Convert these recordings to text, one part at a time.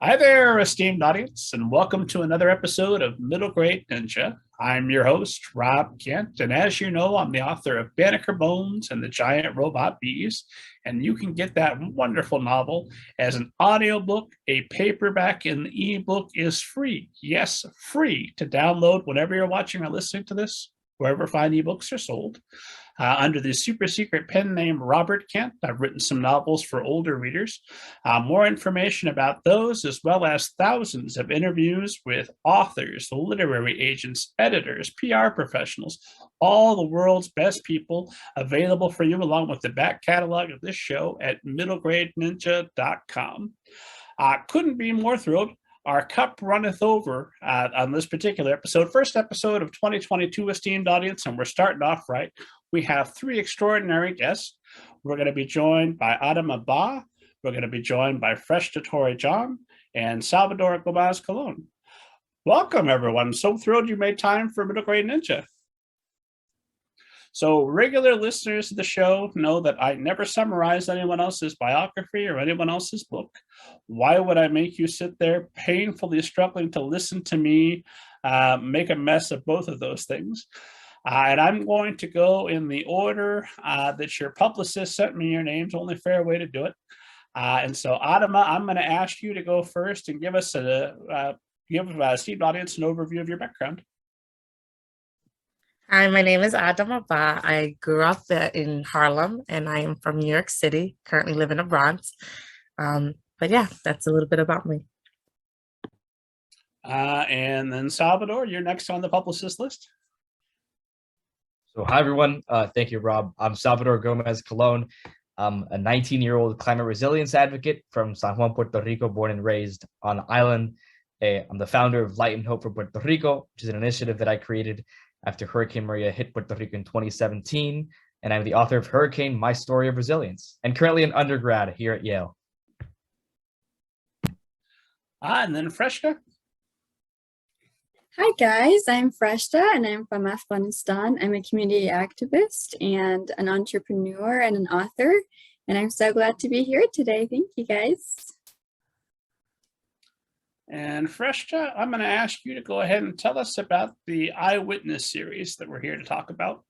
Hi there, esteemed audience, and welcome to another episode of Middle Grade Ninja. I'm your host, Rob Kent, and as you know, I'm the author of Banneker Bones and the Giant Robot Bees, and you can get that wonderful novel as an audiobook, a paperback, and the ebook is free. Yes, free to download whenever you're watching or listening to this, wherever fine ebooks are sold. Under the super secret pen name Robert Kent, I've written some novels for older readers. More information about those, as well as thousands of interviews with authors, literary agents, editors, PR professionals, all the world's best people, available for you, along with the back catalog of this show at middlegradeninja.com. Couldn't be more thrilled. Our cup runneth over on this particular episode, first episode of 2022, esteemed audience, and we're starting off right. We have three extraordinary guests. We're going to be joined by Adama Bah. We're going to be joined by Freshta Tori Jan and Salvador Gómez-Colón. Welcome, everyone. So thrilled you made time for Middle Grade Ninja. So regular listeners of the show know that I never summarize anyone else's biography or anyone else's book. Why would I make you sit there painfully struggling to listen to me make a mess of both of those things? And I'm going to go in the order that your publicist sent me your names, only fair way to do it. And so, Adama, I'm going to ask you to go first and give us give esteemed audience an overview of your background. Hi, my name is Adama Bah. I grew up in Harlem and I am from New York City, currently live in the Bronx. But yeah, that's a little bit about me. And then Salvador, you're next on the publicist list. So hi, everyone. Thank you, Rob. I'm Salvador Gómez-Colón. I'm a 19-year-old climate resilience advocate from San Juan, Puerto Rico, born and raised on the island. I'm the founder of Light and Hope for Puerto Rico, which is an initiative that I created after Hurricane Maria hit Puerto Rico in 2017. And I'm the author of Hurricane, My Story of Resilience, and currently an undergrad here at Yale. And then Freshta. Hi guys, I'm Freshta and I'm from Afghanistan. I'm a community activist and an entrepreneur and an author, and I'm so glad to be here today. Thank you guys. And Freshta, I'm going to ask you to go ahead and tell us about the Eyewitness Series that we're here to talk about.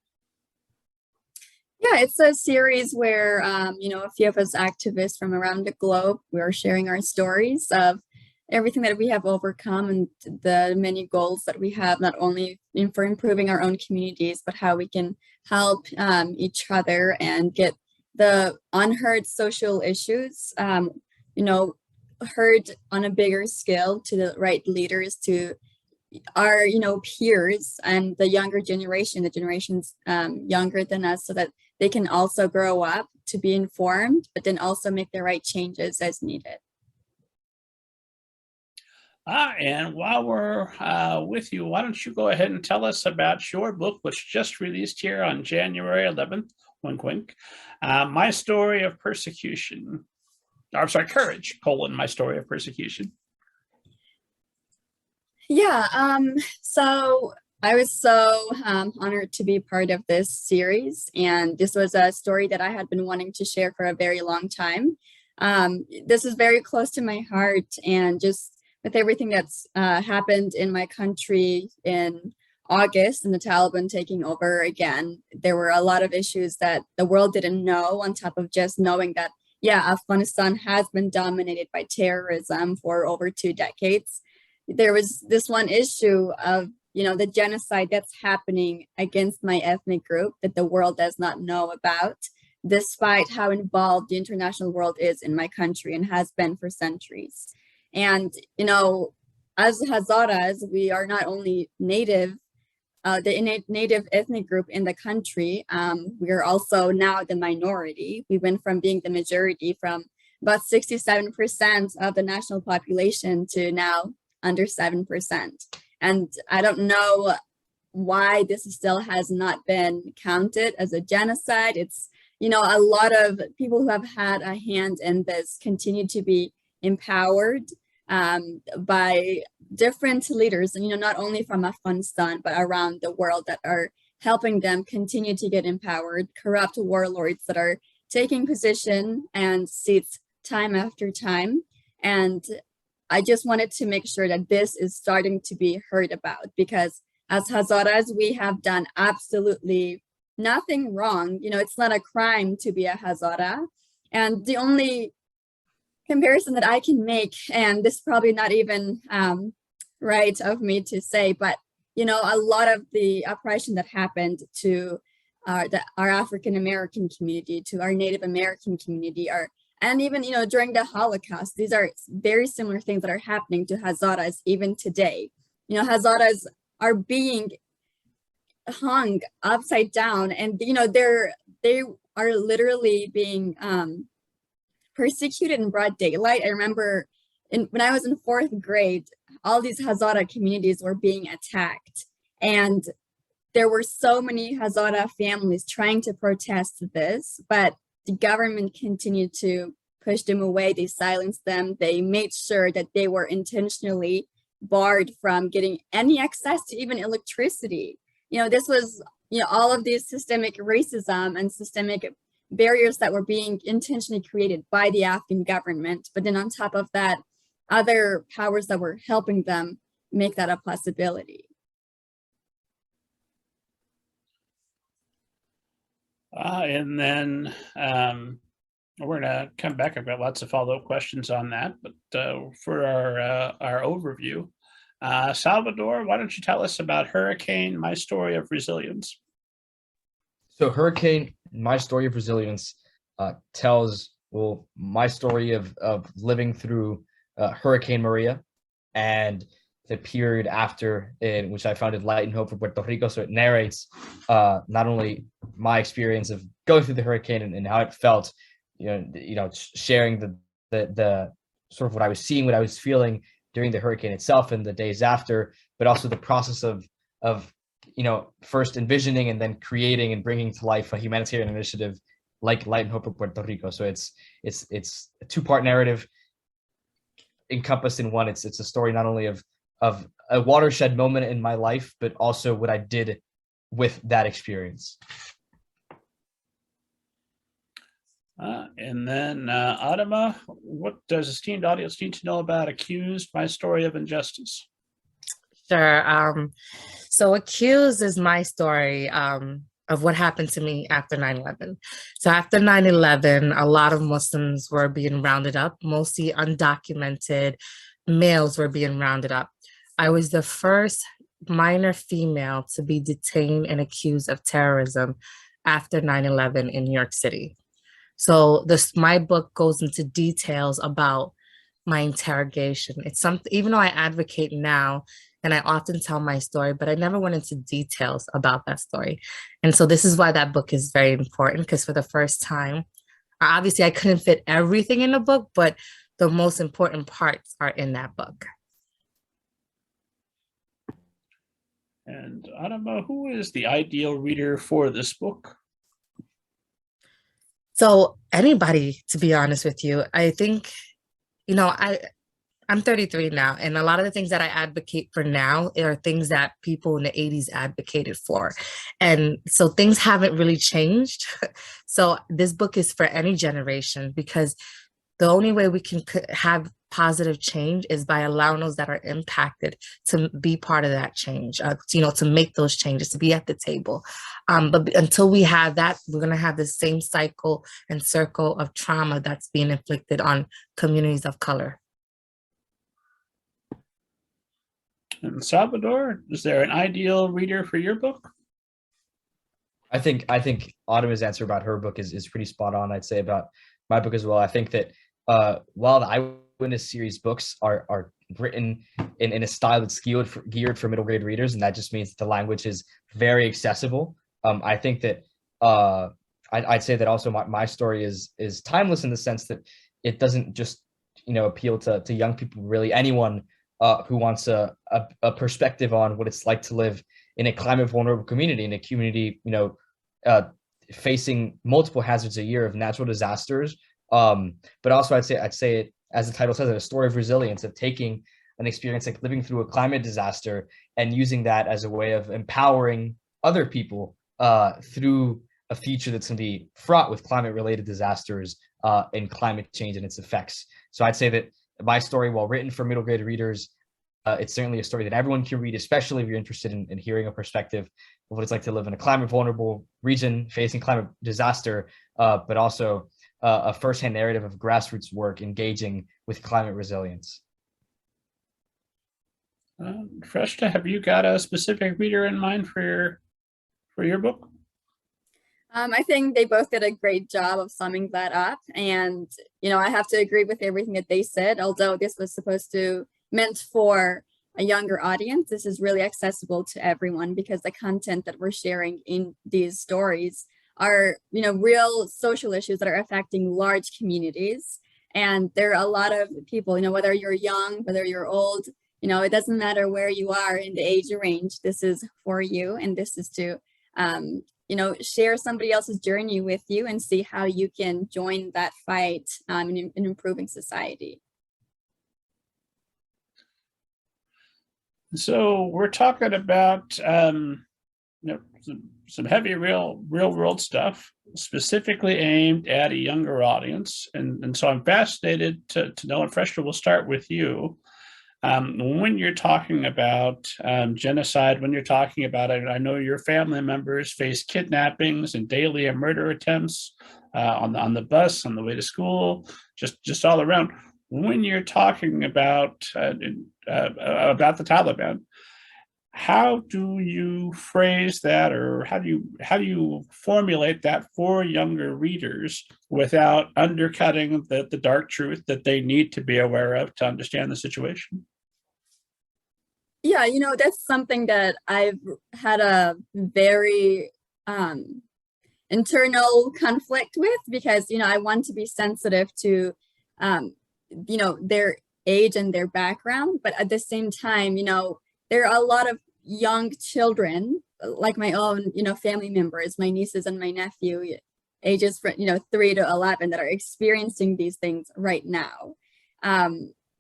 Yeah, it's a series where, a few of us activists from around the globe, we're sharing our stories of everything that we have overcome and the many goals that we have, not only for improving our own communities, but how we can help each other and get the unheard social issues, heard on a bigger scale to the right leaders, to our, peers and the younger generation, the generations younger than us, so that they can also grow up to be informed, but then also make the right changes as needed. And while we're with you, why don't you go ahead and tell us about your book, which just released here on January 11th, wink, wink, My Story of Persecution. I'm sorry, Courage, My Story of Persecution. Yeah, so I was so honored to be part of this series, and this was a story that I had been wanting to share for a very long time. This is very close to my heart, and just with everything that's happened in my country in August and the Taliban taking over again, there were a lot of issues that the world didn't know, on top of just knowing that, yeah, Afghanistan has been dominated by terrorism for over 2 decades. There was this one issue of, the genocide that's happening against my ethnic group that the world does not know about, despite how involved the international world is in my country and has been for centuries. And, as Hazaras, we are not only native, the native ethnic group in the country, we are also now the minority. We went from being the majority from about 67% of the national population to now under 7%. And I don't know why this still has not been counted as a genocide. It's, a lot of people who have had a hand in this continue to be empowered by different leaders, and not only from Afghanistan, but around the world, that are helping them continue to get empowered. Corrupt warlords that are taking position and seats time after time. And I just wanted to make sure that this is starting to be heard about, because as Hazaras, we have done absolutely nothing wrong. You know, it's not a crime to be a Hazara. And the only comparison that I can make, and this is probably not even right of me to say, but, you know, a lot of the oppression that happened to our African-American community, to our Native American community, and even, you know, during the Holocaust, these are very similar things that are happening to Hazaras even today. You know, Hazaras are being hung upside down, and, you know, they are literally being persecuted in broad daylight. I remember when I was in 4th grade, all these Hazara communities were being attacked, and there were so many Hazara families trying to protest this, but the government continued to push them away. They silenced them. They made sure that they were intentionally barred from getting any access to even electricity. You know, this was, you know, all of these systemic racism and systemic barriers that were being intentionally created by the Afghan government. But then on top of that, other powers that were helping them make that a possibility. And then we're gonna come back. I've got lots of follow-up questions on that, but for our overview, Salvador, why don't you tell us about Hurricane: My Story of Resilience? So Hurricane: My Story of Resilience tells, well, my story of living through Hurricane Maria and the period after, in which I founded Light and Hope for Puerto Rico. So it narrates not only my experience of going through the hurricane and how it felt, sharing the sort of what I was seeing, what I was feeling during the hurricane itself and the days after, but also the process of first envisioning and then creating and bringing to life a humanitarian initiative like Light and Hope for Puerto Rico. So it's a 2-part narrative encompassed in one. It's a story not only of a watershed moment in my life, but also what I did with that experience. And then Adama, what does esteemed audience need to know about Accused: My Story of Injustice? Sure. So Accused is my story of what happened to me after 9/11. So after 9/11, a lot of Muslims were being rounded up, mostly undocumented males were being rounded up. I was the first minor female to be detained and accused of terrorism after 9/11 in New York City. So my book goes into details about my interrogation. It's something, even though I advocate now and I often tell my story, but I never went into details about that story. And so this is why that book is very important, because for the first time, obviously I couldn't fit everything in the book, but the most important parts are in that book. And Adama, who is the ideal reader for this book? So anybody, to be honest with you. I think, I'm 33 now, and a lot of the things that I advocate for now are things that people in the 80s advocated for. And so things haven't really changed. So this book is for any generation, because the only way we can have positive change is by allowing those that are impacted to be part of that change, to make those changes, to be at the table. But until we have that, we're going to have the same cycle and circle of trauma that's being inflicted on communities of color. And Salvador, is there an ideal reader for your book? I think Adama's answer about her book is pretty spot on. I'd say about my book as well. I think that while the Eyewitness Series books are written in a style that's geared for middle grade readers, and that just means that the language is very accessible. I think that I'd say that also my story is timeless in the sense that it doesn't just appeal to young people, really anyone who wants a perspective on what it's like to live in a climate vulnerable community, in a community facing multiple hazards a year of natural disasters. But also I'd say it, as the title says, a story of resilience, of taking an experience like living through a climate disaster and using that as a way of empowering other people through a future that's going to be fraught with climate related disasters and climate change and its effects. So I'd say that My story, while written for middle grade readers, it's certainly a story that everyone can read, especially if you're interested in hearing a perspective of what it's like to live in a climate vulnerable region facing climate disaster, but also a firsthand narrative of grassroots work engaging with climate resilience. Freshta, have you got a specific reader in mind for your book? I think they both did a great job of summing that up. And, I have to agree with everything that they said, although this was meant for a younger audience. This is really accessible to everyone because the content that we're sharing in these stories are, real social issues that are affecting large communities. And there are a lot of people, whether you're young, whether you're old, it doesn't matter where you are in the age range. This is for you. And this is to, share somebody else's journey with you and see how you can join that fight in improving society. So we're talking about some heavy real world stuff specifically aimed at a younger audience, and so I'm fascinated to know. And Freshta, we'll start with you. When you're talking about genocide, when you're talking about it, I know your family members face kidnappings and daily murder attempts on the bus, on the way to school, just all around. When you're talking about the Taliban, how do you phrase that, or how do you formulate that for younger readers without undercutting the dark truth that they need to be aware of to understand the situation? Yeah, that's something that I've had a very internal conflict with, because, I want to be sensitive to, their age and their background. But at the same time, there are a lot of young children, like my own, family members, my nieces and my nephew, ages from, 3 to 11, that are experiencing these things right now.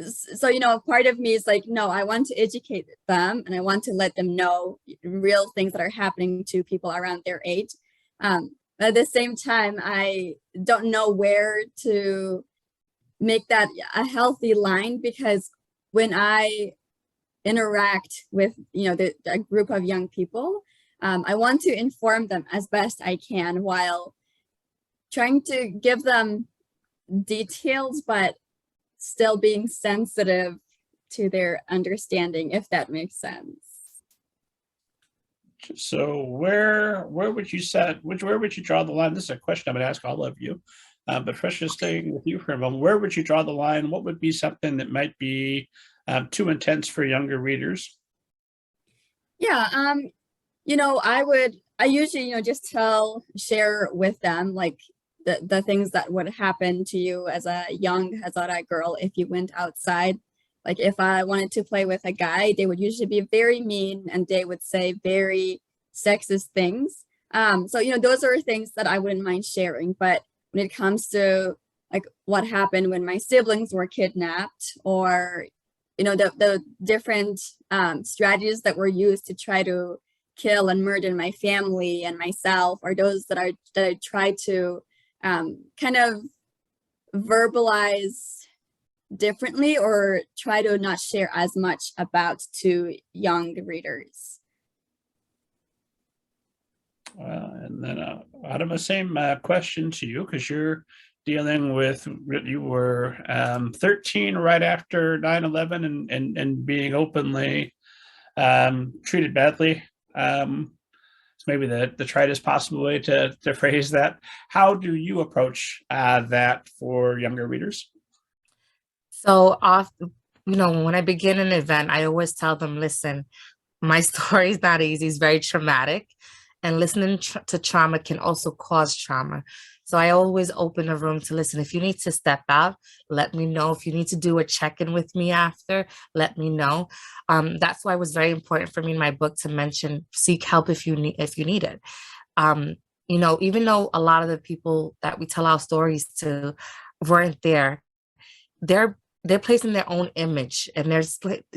So, part of me is like, no, I want to educate them and I want to let them know real things that are happening to people around their age. At the same time, I don't know where to make that a healthy line, because when I interact with, a group of young people, I want to inform them as best I can while trying to give them details, but still being sensitive to their understanding, if that makes sense. So where would you draw the line? This is a question I'm going to ask all of you, but first, just staying with you for a moment, where would you draw the line? What would be something that might be too intense for younger readers? Yeah, I usually, just share with them, like, the things that would happen to you as a young Hazara girl if you went outside. Like, if I wanted to play with a guy, they would usually be very mean and they would say very sexist things. So, those are things that I wouldn't mind sharing. But when it comes to, like, what happened when my siblings were kidnapped, or, the different strategies that were used to try to kill and murder my family and myself, or those that I try to kind of verbalize differently or try to not share as much about to young readers. And then Adama, same question to you, because you're dealing with, you were 13 right after 9/11 and being openly treated badly. It's maybe the tritest possible way to phrase that. How do you approach that for younger readers? So when I begin an event, I always tell them, listen, my story is not easy. It's very traumatic. And listening to trauma can also cause trauma. So I always open a room to listen. If you need to step out, let me know. If you need to do a check-in with me after, let me know. That's why it was very important for me in my book to mention, seek help if you need it. Even though a lot of the people that we tell our stories to weren't there, they're placing their own image and they're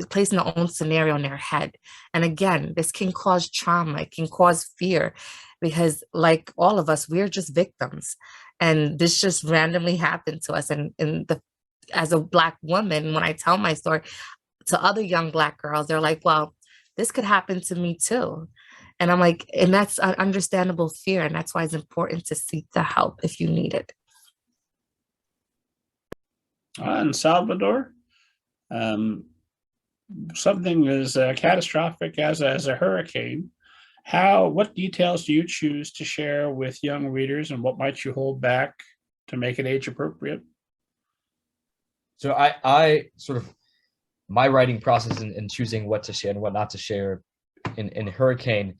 placing their own scenario in their head. And again, this can cause trauma. It can cause fear, because like all of us, we're just victims. And this just randomly happened to us. And as a Black woman, when I tell my story to other young Black girls, they're like, well, this could happen to me too. And I'm like, and that's an understandable fear. And that's why it's important to seek the help if you need it. In Salvador, something as catastrophic as a hurricane, what details do you choose to share with young readers, and what might you hold back to make it age appropriate? So I sort of, my writing process in choosing what to share and what not to share in Hurricane,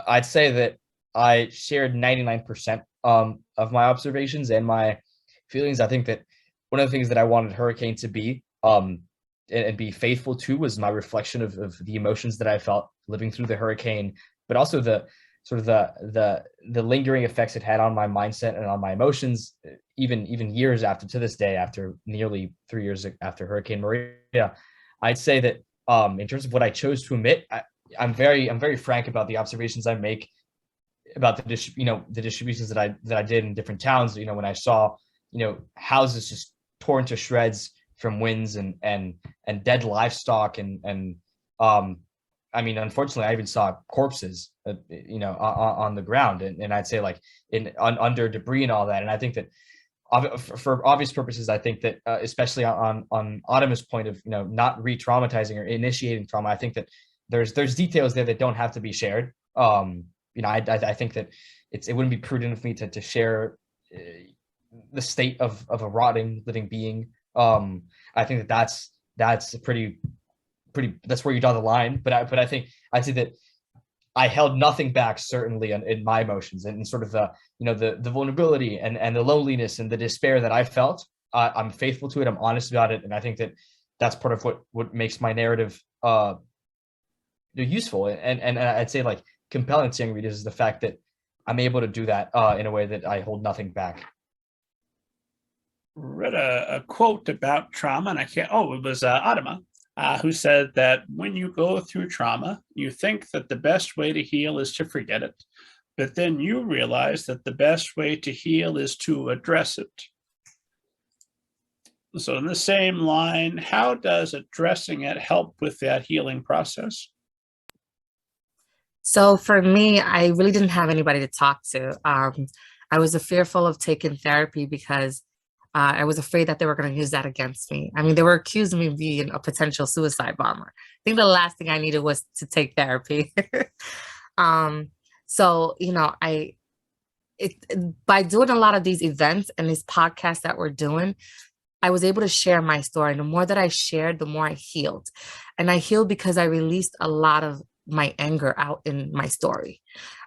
I'd say that I shared 99% of my observations and my feelings. I think that one of the things that I wanted Hurricane to be and be faithful to was my reflection of the emotions that I felt living through the hurricane, but also the sort of the lingering effects it had on my mindset and on my emotions, even years after, to this day, after nearly 3 years after Hurricane Maria. I'd say that in terms of what I chose to omit, I'm very frank about the observations I make about the distributions that I did in different towns. When I saw houses just torn to shreds from winds and dead livestock and I mean, unfortunately, I even saw corpses, on the ground, and I'd say like under debris and all that. And I think that for obvious purposes, I think that especially on Adama's point of not re-traumatizing or initiating trauma, I think that there's details there that don't have to be shared. I think that it wouldn't be prudent of me to share the state of a rotting living being. I think that's pretty that's where you draw the line. But I think I'd say that I held nothing back, certainly in my emotions and sort of the vulnerability and the loneliness and the despair that I felt. I'm faithful to it. I'm honest about it, and I think that that's part of what makes my narrative useful and I'd say like compelling to young readers is the fact that I'm able to do that in a way that I hold nothing back. Read a quote about trauma, and it was Adama, who said that when you go through trauma, you think that the best way to heal is to forget it, but then you realize that the best way to heal is to address it. So in the same line, how does addressing it help with that healing process? So for me, I really didn't have anybody to talk to. I was fearful of taking therapy because I was afraid that they were going to use that against me. I mean, they were accusing me of being a potential suicide bomber. I think the last thing I needed was to take therapy. So, by doing a lot of these events and these podcasts that we're doing, I was able to share my story. And the more that I shared, the more I healed. And I healed because I released a lot of my anger out in my story.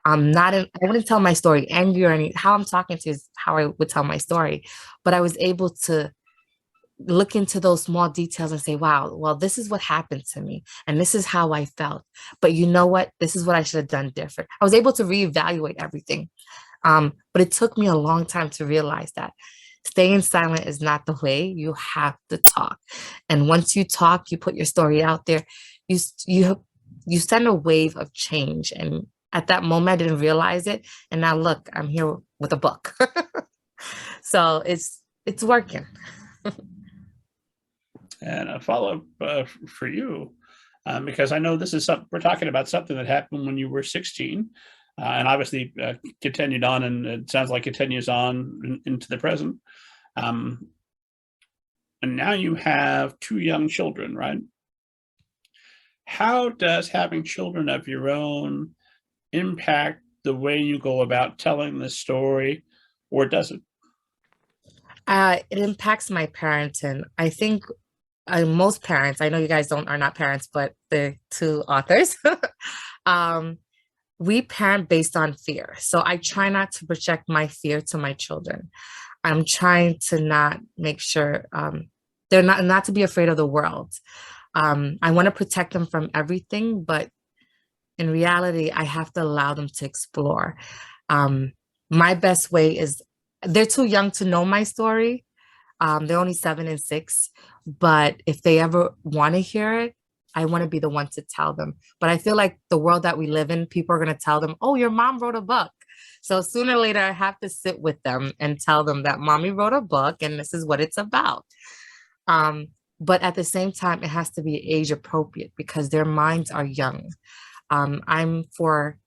I wouldn't tell my story angry or how I'm talking to is how I would tell my story. But I was able to look into those small details and say, wow, well, this is what happened to me. And this is how I felt. But you know what? This is what I should have done different. I was able to reevaluate everything. But it took me a long time to realize that staying silent is not the way. You have to talk. And once you talk, you put your story out there, you send a wave of change. And at that moment, I didn't realize it. And now look, I'm here with a book. So it's working. And a follow-up for you, because I know this is we're talking about something that happened when you were 16, and obviously continued on, and it sounds like continues on into the present. And now you have 2 young children, right? How does having children of your own impact the way you go about telling the story, or does it? It impacts my parenting. I think most parents, I know you guys are not parents, but the 2 authors, we parent based on fear. So I try not to project my fear to my children. I'm trying to not make sure they're not to be afraid of the world. I want to protect them from everything, but in reality, I have to allow them to explore. My best way is, they're too young to know my story. They're only 7 and 6, but if they ever want to hear it, I want to be the one to tell them. But I feel like the world that we live in, people are going to tell them, oh, your mom wrote a book. So sooner or later, I have to sit with them and tell them that mommy wrote a book and this is what it's about. But at the same time, it has to be age appropriate because their minds are young. I'm for,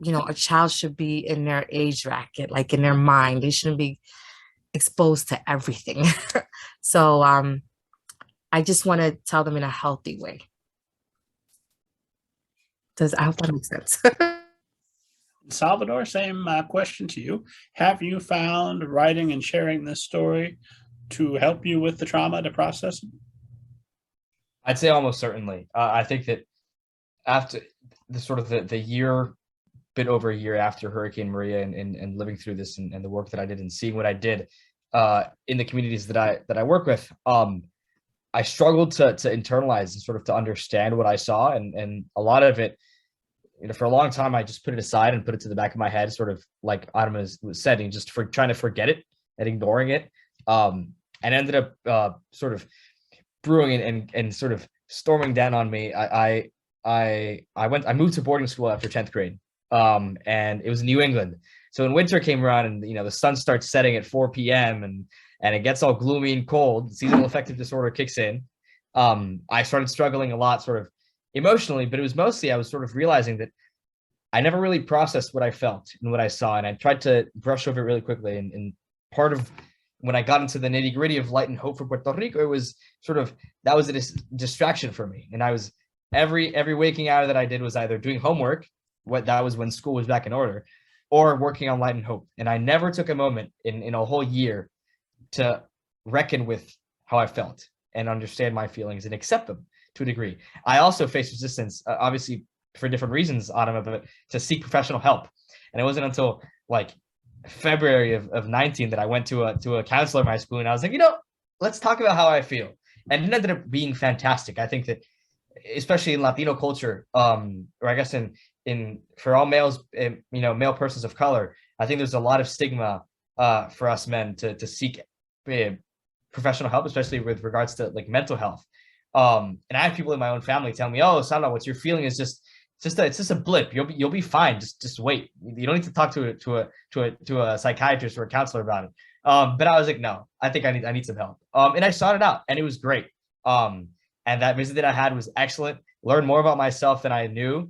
a child should be in their age bracket, like in their mind. They shouldn't be exposed to everything. So I just want to tell them in a healthy way. I hope that makes sense. Salvador, same question to you. Have you found writing and sharing this story to help you with the trauma to process it? I'd say almost certainly. I think that after the year, bit over a year after Hurricane Maria and living through this and the work that I did and seeing what I did in the communities that I work with, I struggled to internalize and sort of to understand what I saw, and a lot of it, for a long time, I just put it aside and put it to the back of my head, sort of like Adama was saying, just for trying to forget it and ignoring it, and ended up sort of brewing and sort of storming down on me. I moved to boarding school after 10th grade, and it was in New England. So when winter came around and the sun starts setting at 4 p.m. and it gets all gloomy and cold, seasonal affective disorder kicks in. I started struggling a lot, sort of emotionally, but it was mostly I was sort of realizing that I never really processed what I felt and what I saw, and I tried to brush over it really quickly. And part of when I got into the nitty gritty of light and hope for Puerto Rico, it was sort of that was a distraction for me. And I was every waking hour that I did was either doing homework, that was when school was back in order, or working on light and hope. And I never took a moment in a whole year to reckon with how I felt and understand my feelings and accept them to a degree. I also faced resistance, obviously for different reasons, Adama, but to seek professional help. And it wasn't until like February of 19 that I went to a counselor in my school, and I was like, let's talk about how I feel. And it ended up being fantastic. I think that, especially in Latino culture, or I guess in for all males, male persons of color, I think there's a lot of stigma for us men to seek professional help, especially with regards to like mental health. And I have people in my own family tell me, "Oh, Sandra, what you're feeling is just a blip. You'll be fine. Just wait. You don't need to talk to a psychiatrist or a counselor about it." But I was like, no, I think I need some help. And I sought it out, and it was great. And that visit that I had was excellent. Learned more about myself than I knew.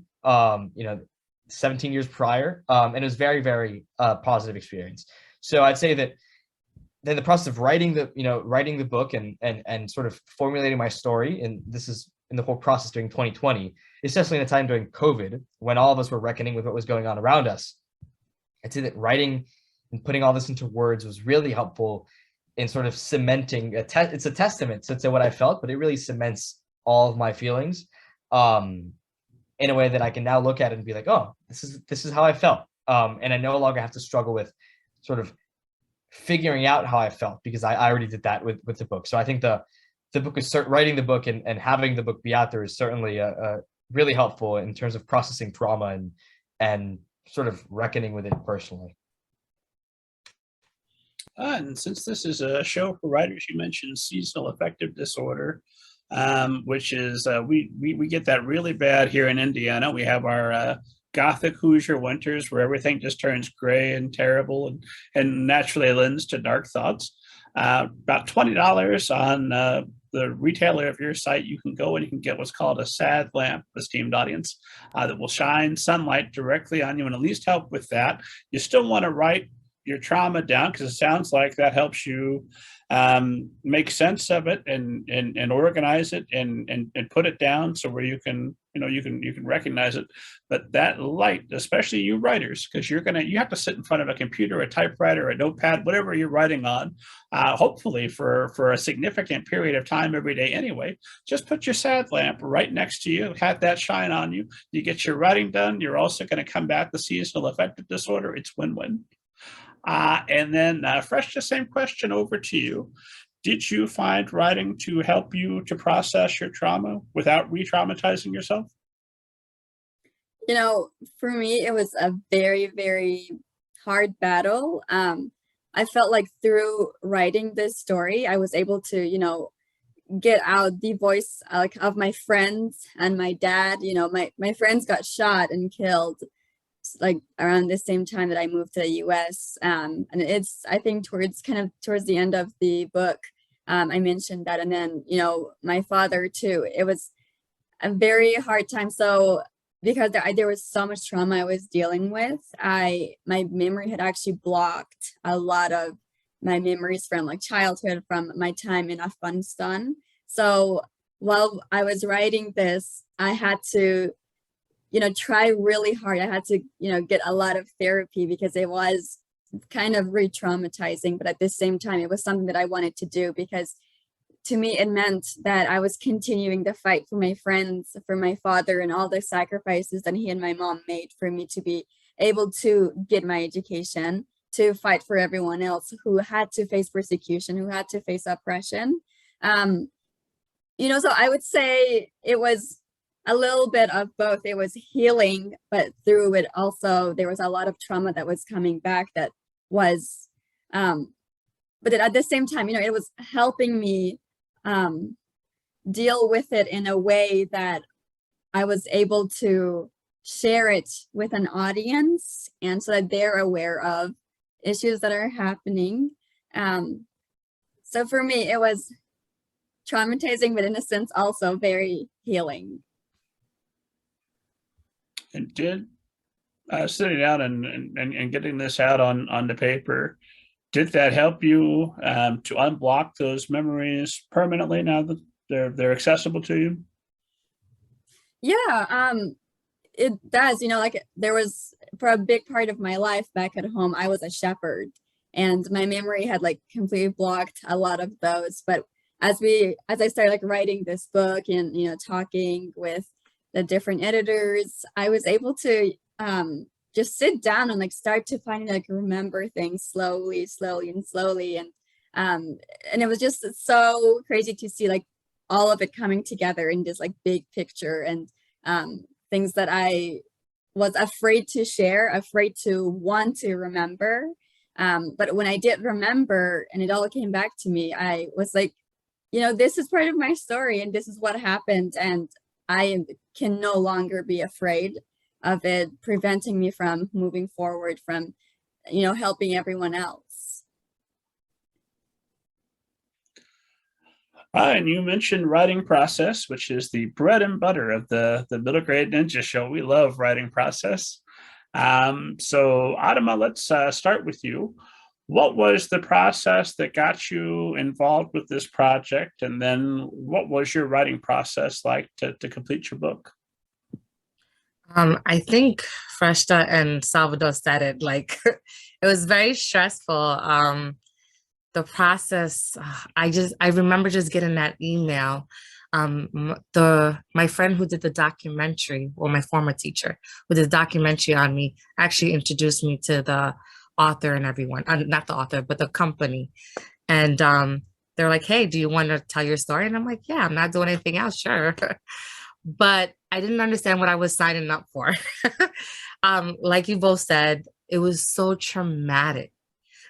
17 years prior, and it was very, very positive experience. So I'd say that then the process of writing the book and sort of formulating my story, and this is in the whole process during 2020, especially in a time during COVID when all of us were reckoning with what was going on around us. I'd say that writing and putting all this into words was really helpful in sort of cementing it's a testament to what I felt, but it really cements all of my feelings in a way that I can now look at it and be like, oh, this is how I felt. And I no longer have to struggle with sort of figuring out how I felt, because I already did that with the book. So I think the book is writing the book and having the book be out there is certainly really helpful in terms of processing trauma and sort of reckoning with it personally. And since this is a show for writers, you mentioned seasonal affective disorder, which is we get that really bad here in Indiana. We have our Gothic Hoosier winters where everything just turns gray and terrible and naturally lends to dark thoughts. About $20 on the retailer of your site, you can go and you can get what's called a sad lamp, esteemed audience, that will shine sunlight directly on you and at least help with that. You still want to write your trauma down, because it sounds like that helps you make sense of it and organize it and put it down so where you can recognize it. But that light, especially you writers, because you have to sit in front of a computer, a typewriter, a notepad, whatever you're writing on, hopefully for a significant period of time every day anyway. Just put your sad lamp right next to you, have that shine on you. You get your writing done. You're also going to combat the seasonal affective disorder. It's win-win. And then, Freshta, same question over to you. Did you find writing to help you to process your trauma without re-traumatizing yourself? For me, it was a very, very hard battle. I felt like through writing this story, I was able to, get out the voice of my friends and my dad. My friends got shot and killed like around the same time that I moved to the US. And it's, I think towards the end of the book, I mentioned that. And then, you know, my father too, it was a very hard time. So because there was so much trauma I was dealing with, my memory had actually blocked a lot of my memories from like childhood, from my time in Afghanistan. So while I was writing this, I had to, you know, try really hard. I had to, you know, get a lot of therapy because it was kind of re-traumatizing, but at the same time, it was something that I wanted to do because to me, it meant that I was continuing the fight for my friends, for my father, and all the sacrifices that he and my mom made for me to be able to get my education, to fight for everyone else who had to face persecution, who had to face oppression. You know, so I would say it was a little bit of both. It was healing, but through it also, there was a lot of trauma that was coming back that was, but at the same time, you know, it was helping me deal with it in a way that I was able to share it with an audience, and so that they're aware of issues that are happening. So for me, it was traumatizing, but in a sense also very healing. And did sitting down and getting this out on the paper, did that help you to unblock those memories permanently now that they're accessible to you? Yeah, it does. You know, like there was, for a big part of my life back at home, I was a shepherd, and my memory had like completely blocked a lot of those. But as I started like writing this book and, you know, talking with the different editors, I was able to just sit down and like start to finally like remember things slowly and it was just so crazy to see like all of it coming together in this like big picture, and things that I was afraid to share, afraid to want to remember, but when I did remember and it all came back to me, I was like, you know, this is part of my story and this is what happened, and I can no longer be afraid of it preventing me from moving forward, from, you know, helping everyone else. And you mentioned writing process, which is the bread and butter of the Middle Grade Ninja Show. We love writing process. So Adama, let's start with you. What was the process that got you involved with this project? And then what was your writing process like to complete your book? I think Freshta and Salvador said it, like it was very stressful. The process, I remember just getting that email. My friend who did the documentary, or my former teacher who did the documentary on me, actually introduced me to the author and everyone, not the author, but the company. And they're like, hey, do you want to tell your story? And I'm like, yeah, I'm not doing anything else, sure. But I didn't understand what I was signing up for. Like you both said, it was so traumatic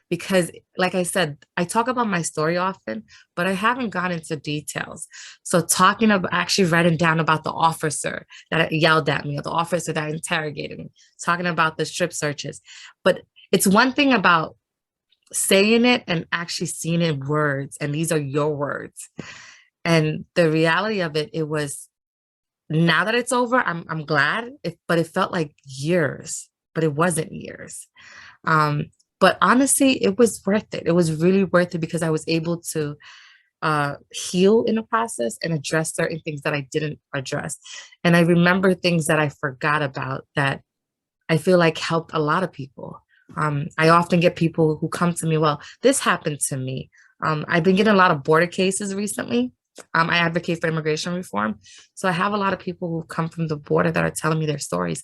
because, like I said, I talk about my story often, but I haven't gone into details. So talking about, actually writing down about the officer that yelled at me, or the officer that interrogated me, talking about the strip searches. But it's one thing about saying it and actually seeing it in words, and these are your words. And the reality of it, it was, now that it's over, I'm glad, but it felt like years, but it wasn't years. But honestly, it was worth it. It was really worth it because I was able to heal in the process and address certain things that I didn't address. And I remember things that I forgot about that I feel like helped a lot of people. I often get people who come to me, well, this happened to me. I've been getting a lot of border cases recently. I advocate for immigration reform. So I have a lot of people who come from the border that are telling me their stories.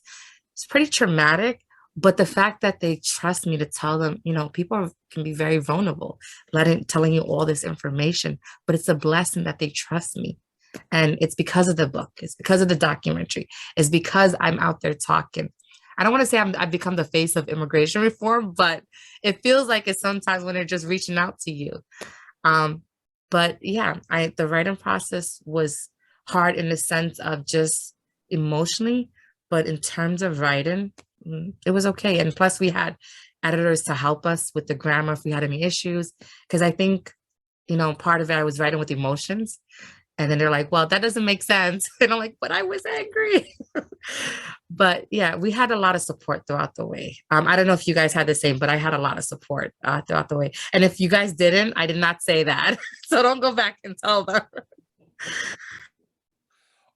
It's pretty traumatic, but the fact that they trust me to tell them, you know, people can be very vulnerable, telling you all this information, but it's a blessing that they trust me. And it's because of the book. It's because of the documentary. It's because I'm out there talking. I don't want to say I've become the face of immigration reform, but it feels like it sometimes when they're just reaching out to you. But yeah, the writing process was hard in the sense of just emotionally, but in terms of writing, it was okay. And plus we had editors to help us with the grammar if we had any issues. Because I think part of it I was writing with emotions. And then they're like, well, that doesn't make sense. And I'm like, but I was angry. But yeah, we had a lot of support throughout the way. I don't know if you guys had the same, but I had a lot of support throughout the way. And if you guys didn't, I did not say that. So don't go back and tell them.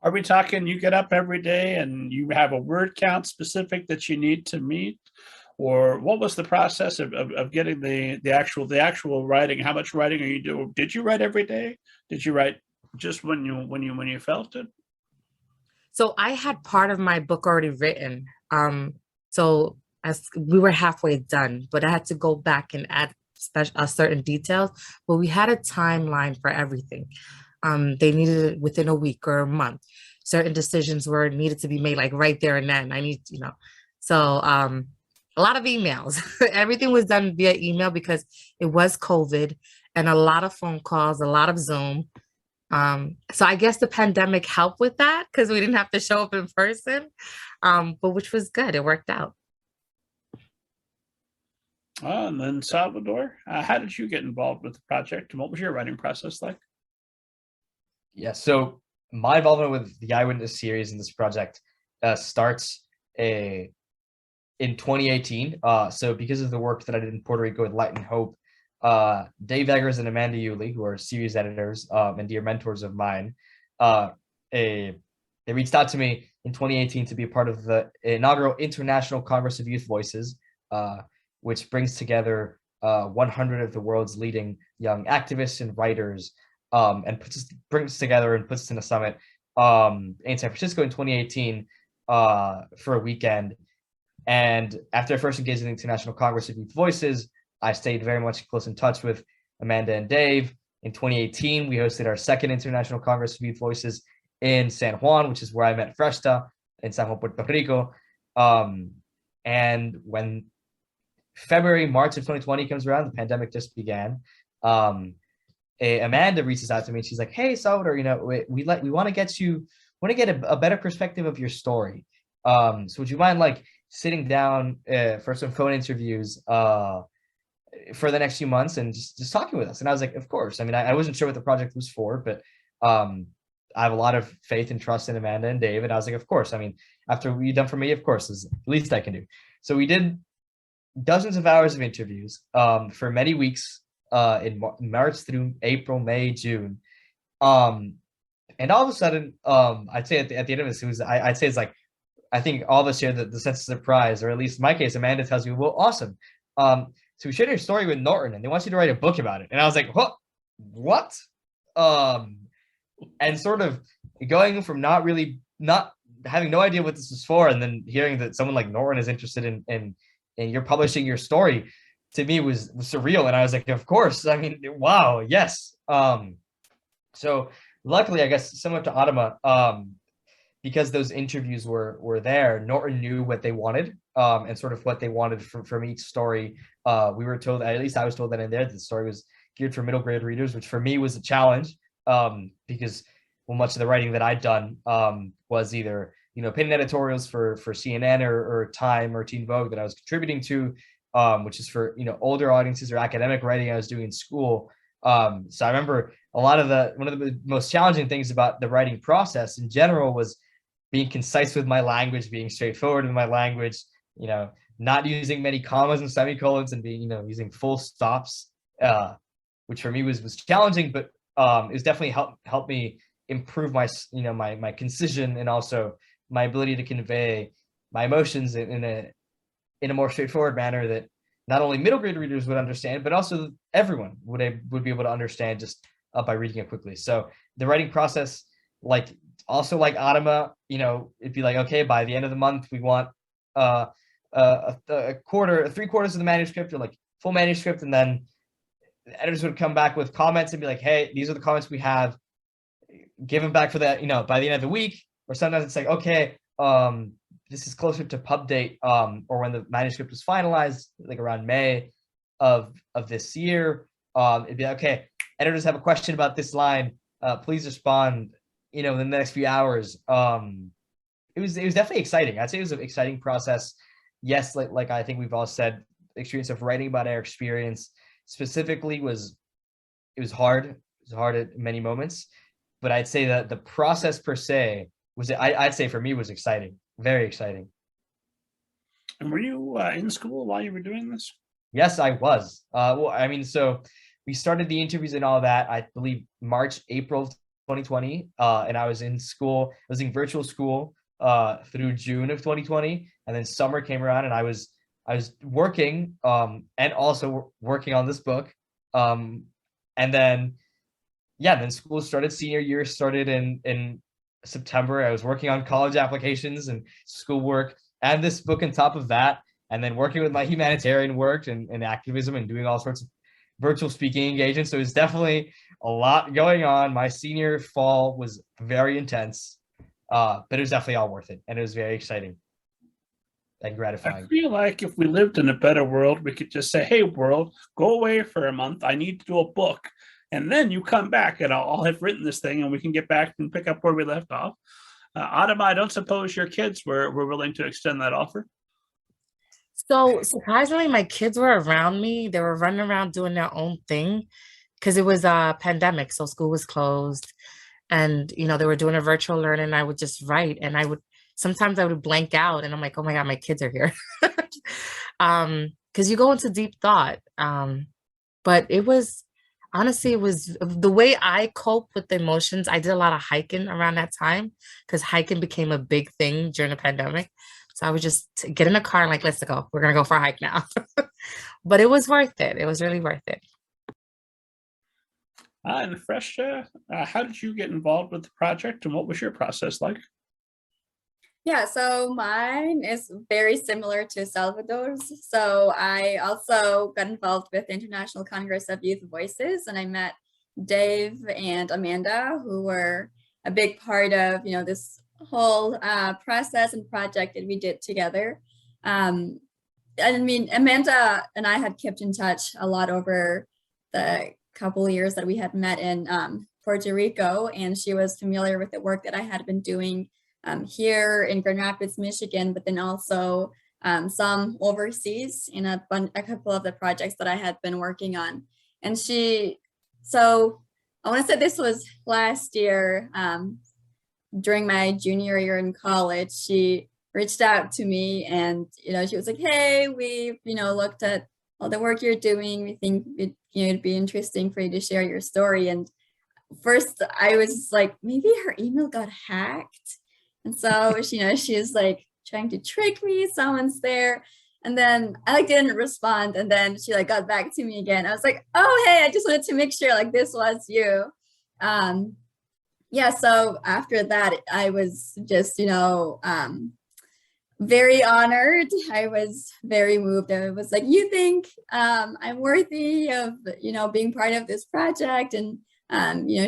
Are we talking you get up every day and you have a word count specific that you need to meet? Or what was the process of getting the actual writing? How much writing are you doing? Did you write every day? Did you write just when you felt it? So I had part of my book already written. So as we were halfway done, but I had to go back and add certain details. But we had a timeline for everything. They needed it within a week or a month. Certain decisions were needed to be made like right there and then. So a lot of emails. Everything was done via email because it was COVID, and a lot of phone calls, a lot of Zoom. So I guess the pandemic helped with that because we didn't have to show up in person, but which was good. It worked out. And then Salvador, how did you get involved with the project, and what was your writing process like? Yeah, so my involvement with the Eyewitness series in this project starts in 2018. So because of the work that I did in Puerto Rico with Light and Hope, Dave Eggers and Amanda Yulee, who are series editors and dear mentors of mine, they reached out to me in 2018 to be a part of the inaugural International Congress of Youth Voices, which brings together 100 of the world's leading young activists and writers, and brings together and puts us in a summit in San Francisco in 2018 for a weekend. And after I first engaged in the International Congress of Youth Voices, I stayed very much close in touch with Amanda and Dave. In 2018, we hosted our second International Congress of Youth Voices in San Juan, which is where I met Freshta in San Juan, Puerto Rico. And when March of 2020 comes around, the pandemic just began. Amanda reaches out to me and she's like, "Hey, Salvador, we want to get a better perspective of your story. So would you mind like sitting down for some phone interviews for the next few months and just talking with us?" And I was like, of course. I mean, I wasn't sure what the project was for, but I have a lot of faith and trust in Amanda and Dave. And I was like, of course. I mean, after what you've done for me, of course, is the least I can do. So we did dozens of hours of interviews for many weeks in March through April, May, June. And all of a sudden, I'd say at the end of this, I'd say it's like, I think all of us share the sense of surprise, or at least in my case, Amanda tells me, well, awesome. So we shared your story with Norton and they want you to write a book about it. And I was like, what? And sort of going from not having no idea what this was for, and then hearing that someone like Norton is interested in you're publishing your story, to me was surreal. And I was like, of course. I mean, wow, yes. So luckily, I guess similar to Adama, because those interviews were there, Norton knew what they wanted, and sort of what they wanted from each story. We were told, at least I was told that in there, the story was geared for middle grade readers, which for me was a challenge, because much of the writing that I'd done was either opinion editorials for CNN or Time or Teen Vogue that I was contributing to, which is for older audiences, or academic writing I was doing in school. So I remember one of the most challenging things about the writing process in general was being concise with my language, being straightforward with my language, not using many commas and semicolons, and being, using full stops, which for me was challenging, but it was definitely helped me improve my, my concision, and also my ability to convey my emotions in a more straightforward manner that not only middle grade readers would understand, but also everyone would be able to understand just by reading it quickly. So the writing process, like Adama, it'd be like, okay, by the end of the month, we want three-quarters of the manuscript, or like full manuscript. And then the editors would come back with comments and be like, hey, these are the comments we have, give them back for that, by the end of the week. Or sometimes it's like, okay, this is closer to pub date, or when the manuscript was finalized, like around May of this year, it'd be like, okay, editors have a question about this line, please respond, in the next few hours. It was definitely exciting. I'd say it was an exciting process. Yes, like I think we've all said, the experience of writing about our experience specifically was it was hard. It was hard at many moments, but I'd say that the process per se was, I'd say for me, was exciting, very exciting. And were you in school while you were doing this? Yes, I was. Well, I mean, so we started the interviews and all that, I believe March, April of 2020. And I was in school, I was in virtual school through June of 2020. And then summer came around and I was working and also working on this book. And then, yeah, then school started, senior year started in September. I was working on college applications and schoolwork and this book on top of that. And then working with my humanitarian work and activism and doing all sorts of virtual speaking engagements. So it's definitely a lot going on. My senior fall was very intense, but it was definitely all worth it. And it was very exciting and gratifying. I feel like if we lived in a better world, we could just say, hey, world, go away for a month. I need to do a book. And then you come back and I'll have written this thing and we can get back and pick up where we left off. Adama, I don't suppose your kids were willing to extend that offer? So surprisingly, my kids were around me. They were running around doing their own thing because it was a pandemic. So school was closed and, they were doing a virtual learning. I would just write and sometimes I would blank out and I'm like, oh my God, my kids are here. Because you go into deep thought. But honestly, it was the way I cope with the emotions. I did a lot of hiking around that time because hiking became a big thing during the pandemic. So I would just get in a car and like, let's go. We're going to go for a hike now. But it was worth it. It was really worth it. And Freshta, how did you get involved with the project and what was your process like? Yeah, so mine is very similar to Salvador's. So I also got involved with International Congress of Youth Voices, and I met Dave and Amanda, who were a big part of, this whole process and project that we did together. I mean, Amanda and I had kept in touch a lot over the couple of years that we had met in Puerto Rico, and she was familiar with the work that I had been doing here in Grand Rapids, Michigan, but then also some overseas in a couple of the projects that I had been working on. And so I want to say this was last year, during my junior year in college, she reached out to me and, she was like, hey, we've, looked at all the work you're doing. We think it'd be interesting for you to share your story. And first I was like, maybe her email got hacked. And so, she was like trying to trick me, someone's there. And then I didn't respond. And then she got back to me again. I was like, oh, hey, I just wanted to make sure this was you. Yeah, so after that, I was just, very honored. I was very moved. I was like, you think I'm worthy of, being part of this project and,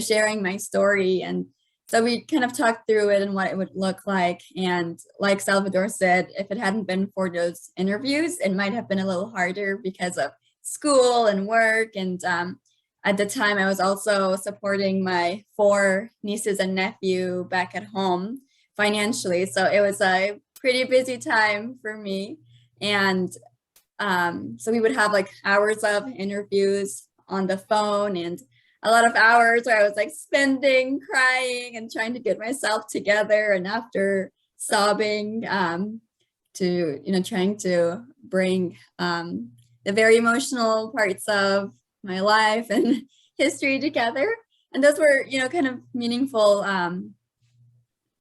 sharing my story. And so we kind of talked through it and what it would look like. And like Salvador said, if it hadn't been for those interviews, it might have been a little harder because of school and work. And at the time, I was also supporting my 4 nieces and nephew back at home financially. So it was a pretty busy time for me. And so we would have hours of interviews on the phone and a lot of hours where I was spending, crying and trying to get myself together. And after sobbing to, trying to bring the very emotional parts of my life and history together. And those were, kind of meaningful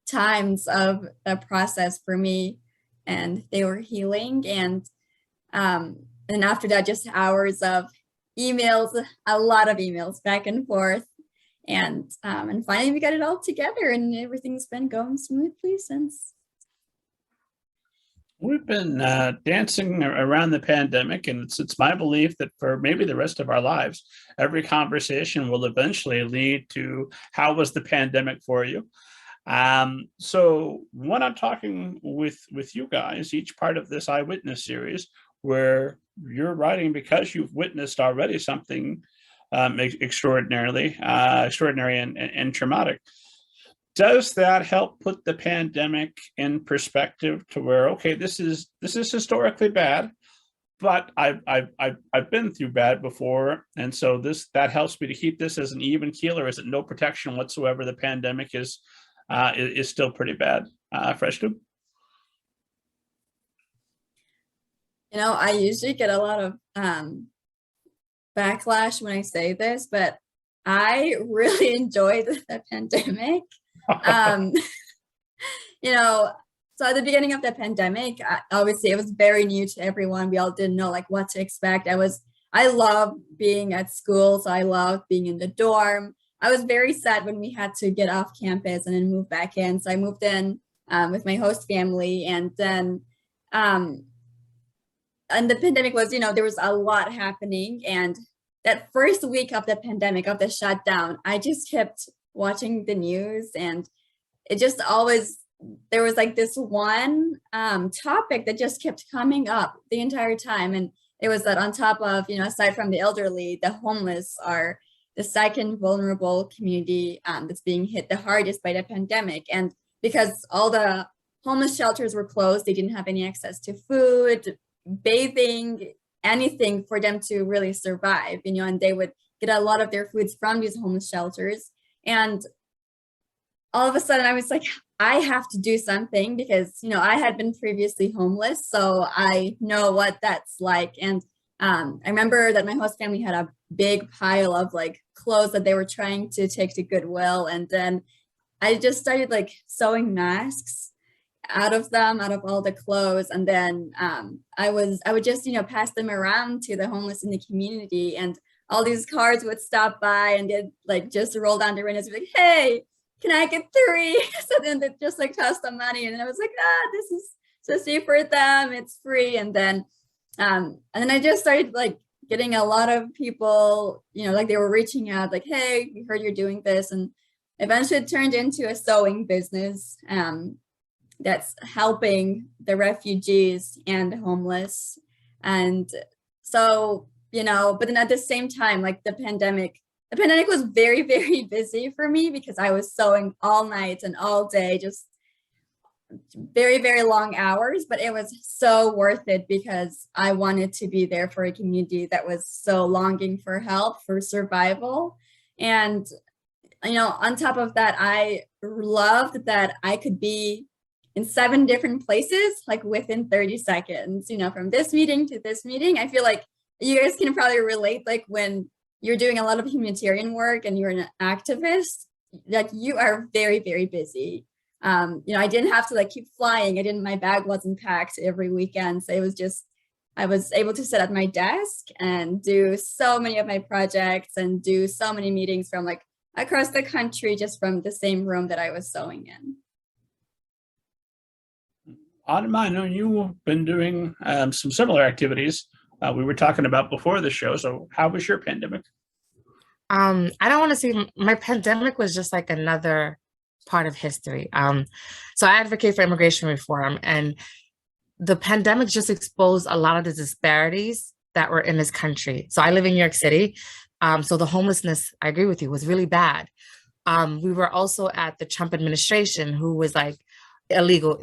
times of the process for me, and they were healing. And after that, just hours of emails, a lot of emails back and forth. And finally we got it all together and everything's been going smoothly since. We've been dancing around the pandemic, and it's my belief that for maybe the rest of our lives, every conversation will eventually lead to how was the pandemic for you? So when I'm talking with you guys, each part of this Eyewitness series, where you're writing because you've witnessed already something extraordinary and traumatic. Does that help put the pandemic in perspective to where, okay, this is historically bad, but I've been through bad before, and so that helps me to keep this as an even keel, or is it no protection whatsoever? The pandemic is still pretty bad. Freshta? I usually get a lot of backlash when I say this, but I really enjoyed the pandemic. So at the beginning of the pandemic, obviously it was very new to everyone. We all didn't know like what to expect. I love being at school, so I love being in the dorm. I was very sad when we had to get off campus and then move back in. So I moved in with my host family, and then and the pandemic was, there was a lot happening. And that first week of the pandemic, of the shutdown, I just kept watching the news, and it just always, there was like this one topic that just kept coming up the entire time. And it was that on top of, aside from the elderly, the homeless are the second vulnerable community that's being hit the hardest by the pandemic. And because all the homeless shelters were closed, they didn't have any access to food, bathing, anything for them to really survive, and they would get a lot of their foods from these homeless shelters. And all of a sudden I was like, I have to do something, because, I had been previously homeless, so I know what that's like. And I remember that my host family had a big pile of like clothes that they were trying to take to Goodwill. And then I just started like sewing masks out of all the clothes. And then I would just, pass them around to the homeless in the community, and all these cars would stop by and they'd like just roll down the windows and be like, hey, can I get 3? So then they just like toss the money, and I was like, this is so cheap for them, it's free. And then I just started like getting a lot of people, like they were reaching out like, hey, we heard you're doing this. And eventually it turned into a sewing business that's helping the refugees and the homeless. And so, but then at the same time, like the pandemic was very, very busy for me, because I was sewing all night and all day, just very, very long hours. But it was so worth it, because I wanted to be there for a community that was so longing for help, for survival. And, on top of that, I loved that I could be in 7 different places, like within 30 seconds, from this meeting to this meeting. I feel like you guys can probably relate, like when you're doing a lot of humanitarian work and you're an activist, like you are very, very busy. I didn't have to like keep flying. My bag wasn't packed every weekend. So it was just, I was able to sit at my desk and do so many of my projects and do so many meetings from like across the country, just from the same room that I was sewing in. Adama, I know you've been doing some similar activities we were talking about before the show. So how was your pandemic? I don't want to say my pandemic was just like another part of history. So I advocate for immigration reform, and the pandemic just exposed a lot of the disparities that were in this country. So I live in New York City. So the homelessness, I agree with you, was really bad. We were also at the Trump administration, who was like illegal,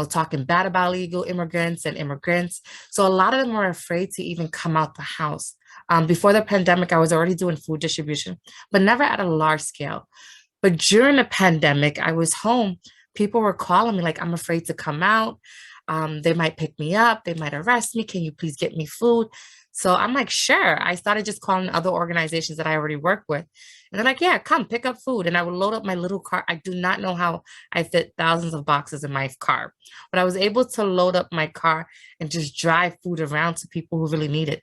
talking bad about illegal immigrants and immigrants. So a lot of them were afraid to even come out the house. Before the pandemic, I was already doing food distribution, but never at a large scale. But during the pandemic, I was home. People were calling me like, I'm afraid to come out. They might pick me up. They might arrest me. Can you please get me food? So I'm like, sure. I started just calling other organizations that I already work with. And they're like, yeah, come pick up food. And I would load up my little car. I do not know how I fit thousands of boxes in my car, but I was able to load up my car and just drive food around to people who really need it.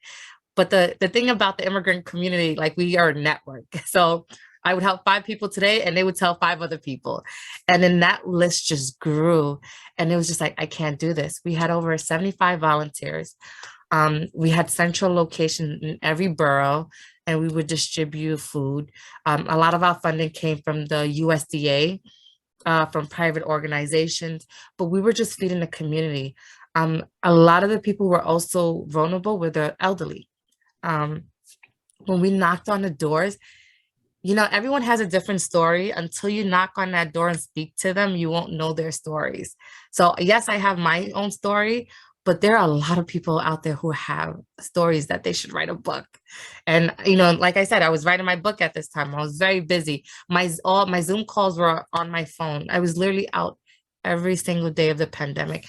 But the thing about the immigrant community, like we are a network. So I would help 5 people today and they would tell 5 other people. And then that list just grew. And it was just like, I can't do this. We had over 75 volunteers. We had central location in every borough, and we would distribute food. A lot of our funding came from the USDA, from private organizations, but we were just feeding the community. A lot of the people were also vulnerable with the elderly. When we knocked on the doors, everyone has a different story. Until you knock on that door and speak to them, you won't know their stories. So yes, I have my own story, but there are a lot of people out there who have stories that they should write a book. And, you know, like I said, I was writing my book at this time. I was very busy. All my Zoom calls were on my phone. I was literally out every single day of the pandemic.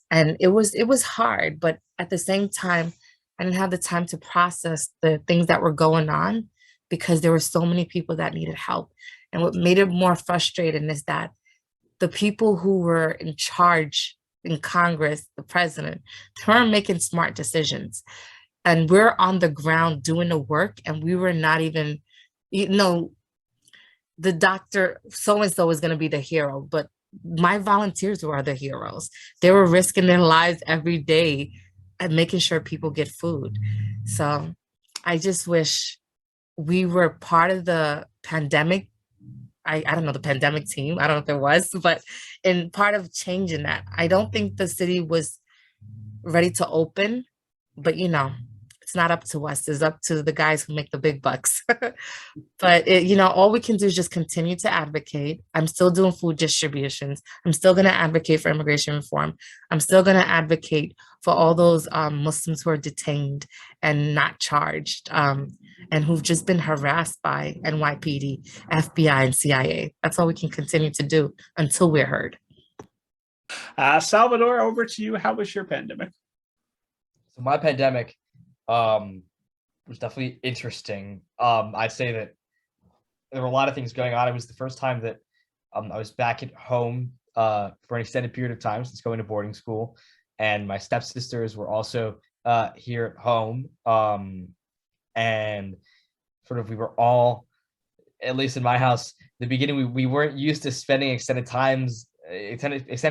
And it was hard, but at the same time, I didn't have the time to process the things that were going on because there were so many people that needed help. And what made it more frustrating is that the people who were in charge in Congress, the president, they weren't making smart decisions. And we're on the ground doing the work, and we were not even, you know, the doctor so-and-so is going to be the hero, but my volunteers were the heroes. They were risking their lives every day and making sure people get food. So I just wish we were part of the pandemic. I don't know, the pandemic team. I don't know if there was, but in part of changing that, I don't think the city was ready to open, but you know, it's not up to us. It's up to the guys who make the big bucks. But you know, all we can do is just continue to advocate. I'm still doing food distributions. I'm still going to advocate for immigration reform. I'm still going to advocate for all those Muslims who are detained and not charged, and who've just been harassed by NYPD, FBI, and CIA. That's all we can continue to do until we're heard. Salvador, over to you. How was your pandemic? So my pandemic was definitely interesting. I'd say that there were a lot of things going on. It was the first time that I was back at home for an extended period of time since going to boarding school, and my stepsisters were also here at home. And sort of we were all, at least in my house, the beginning, we weren't used to spending extended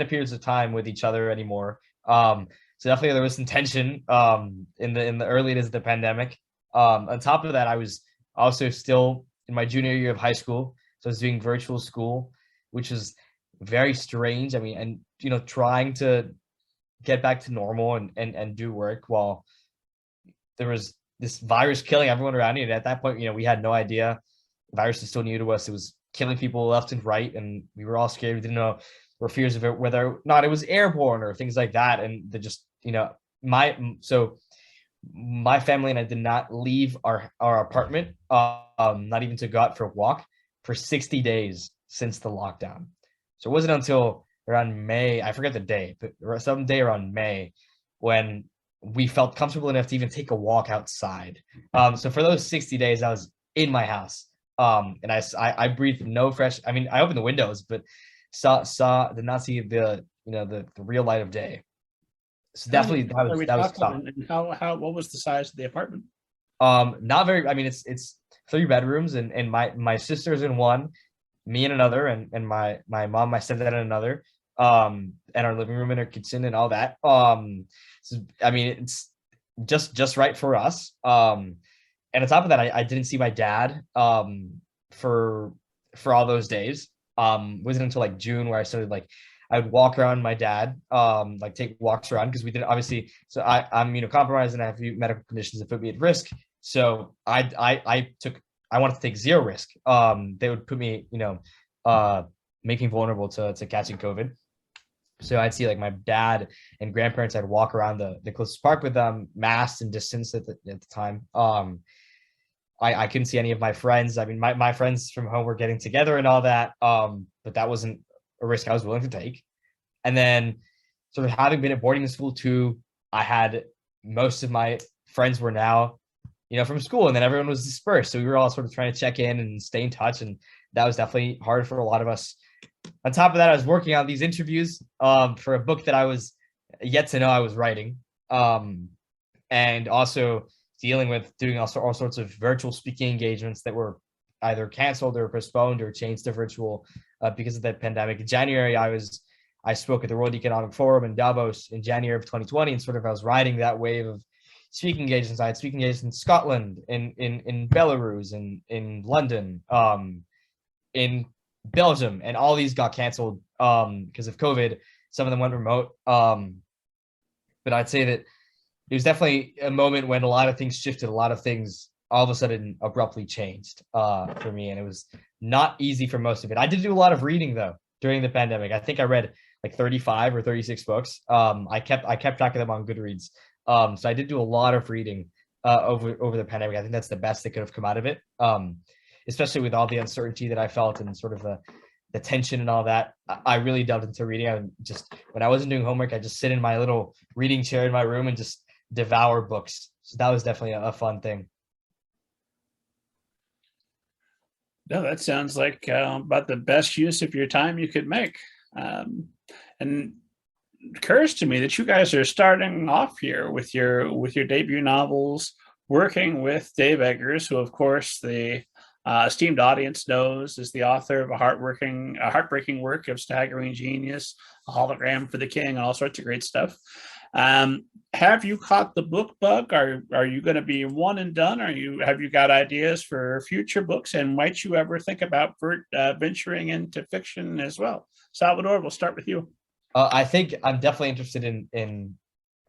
periods of time with each other anymore. So definitely there was some tension in the early days of the pandemic. On top of that, I was also still in my junior year of high school, so I was doing virtual school, which is very strange. I mean, and you know, trying to get back to normal and do work while there was this virus killing everyone around you. And at that point, you know, we had no idea. The virus is still new to us. It was killing people left and right, and we were all scared. We didn't know, or fears of it, whether or not it was airborne or things like that. And just, you know, my family and I did not leave our apartment, not even to go out for a walk, for 60 days since the lockdown. So it wasn't until around May, I forget the day, but some day around May, when we felt comfortable enough to even take a walk outside. So for those 60 days, I was in my house, and I breathed no fresh. I mean, I opened the windows, but did not see the real light of day. So definitely that was tough. And what was the size of the apartment? Not very. I mean, it's 3 bedrooms, and my sister's in one, me in another, and my mom, my stepdad in another. And our living room and our kitchen and all that. So, I mean, it's just right for us. And on top of that, I didn't see my dad for all those days. Wasn't until like June where I started, like, I would walk around my dad, like take walks around, because we didn't, obviously, so I'm immunocompromised and I have a few medical conditions that put me at risk. So I wanted to take zero risk. They would put me, make me vulnerable to catching COVID. So I'd see like my dad and grandparents, I'd walk around the closest park with them, masked and distanced at the time. I couldn't see any of my friends. I mean, my friends from home were getting together and all that, but that wasn't a risk I was willing to take. And then sort of having been at boarding school too, I had most of my friends were now, from school, and then everyone was dispersed. So we were all sort of trying to check in and stay in touch. And that was definitely hard for a lot of us. On top of that, I was working on these interviews for a book that I was yet to know I was writing. And also dealing with doing all sorts of virtual speaking engagements that were either canceled or postponed or changed to virtual because of the pandemic. In January, I spoke at the World Economic Forum in Davos in January of 2020, and sort of I was riding that wave of speaking engagements. I had speaking engagements in Scotland, in Belarus, in London, in Belgium, and all these got canceled because of COVID. Some of them went remote. But I'd say that it was definitely a moment when a lot of things shifted, a lot of things all of a sudden abruptly changed for me. And it was not easy for most of it. I did do a lot of reading though during the pandemic. I think I read like 35 or 36 books. I kept track of them on Goodreads. So I did do a lot of reading over the pandemic. I think that's the best that could have come out of it. Especially with all the uncertainty that I felt and sort of the tension and all that. I really delved into reading. I just, when I wasn't doing homework, I just sit in my little reading chair in my room and just devour books. So that was definitely a fun thing. No, that sounds like about the best use of your time you could make. And it occurs to me that you guys are starting off here with your debut novels, working with Dave Eggers, who, of course, the esteemed audience knows is the author of a heartbreaking work of Staggering Genius, A Hologram for the King, and all sorts of great stuff. Have you caught the book bug? Are you going to be one and done? Have you got ideas for future books? And might you ever think about venturing into fiction as well? Salvador, we'll start with you. I think I'm definitely interested in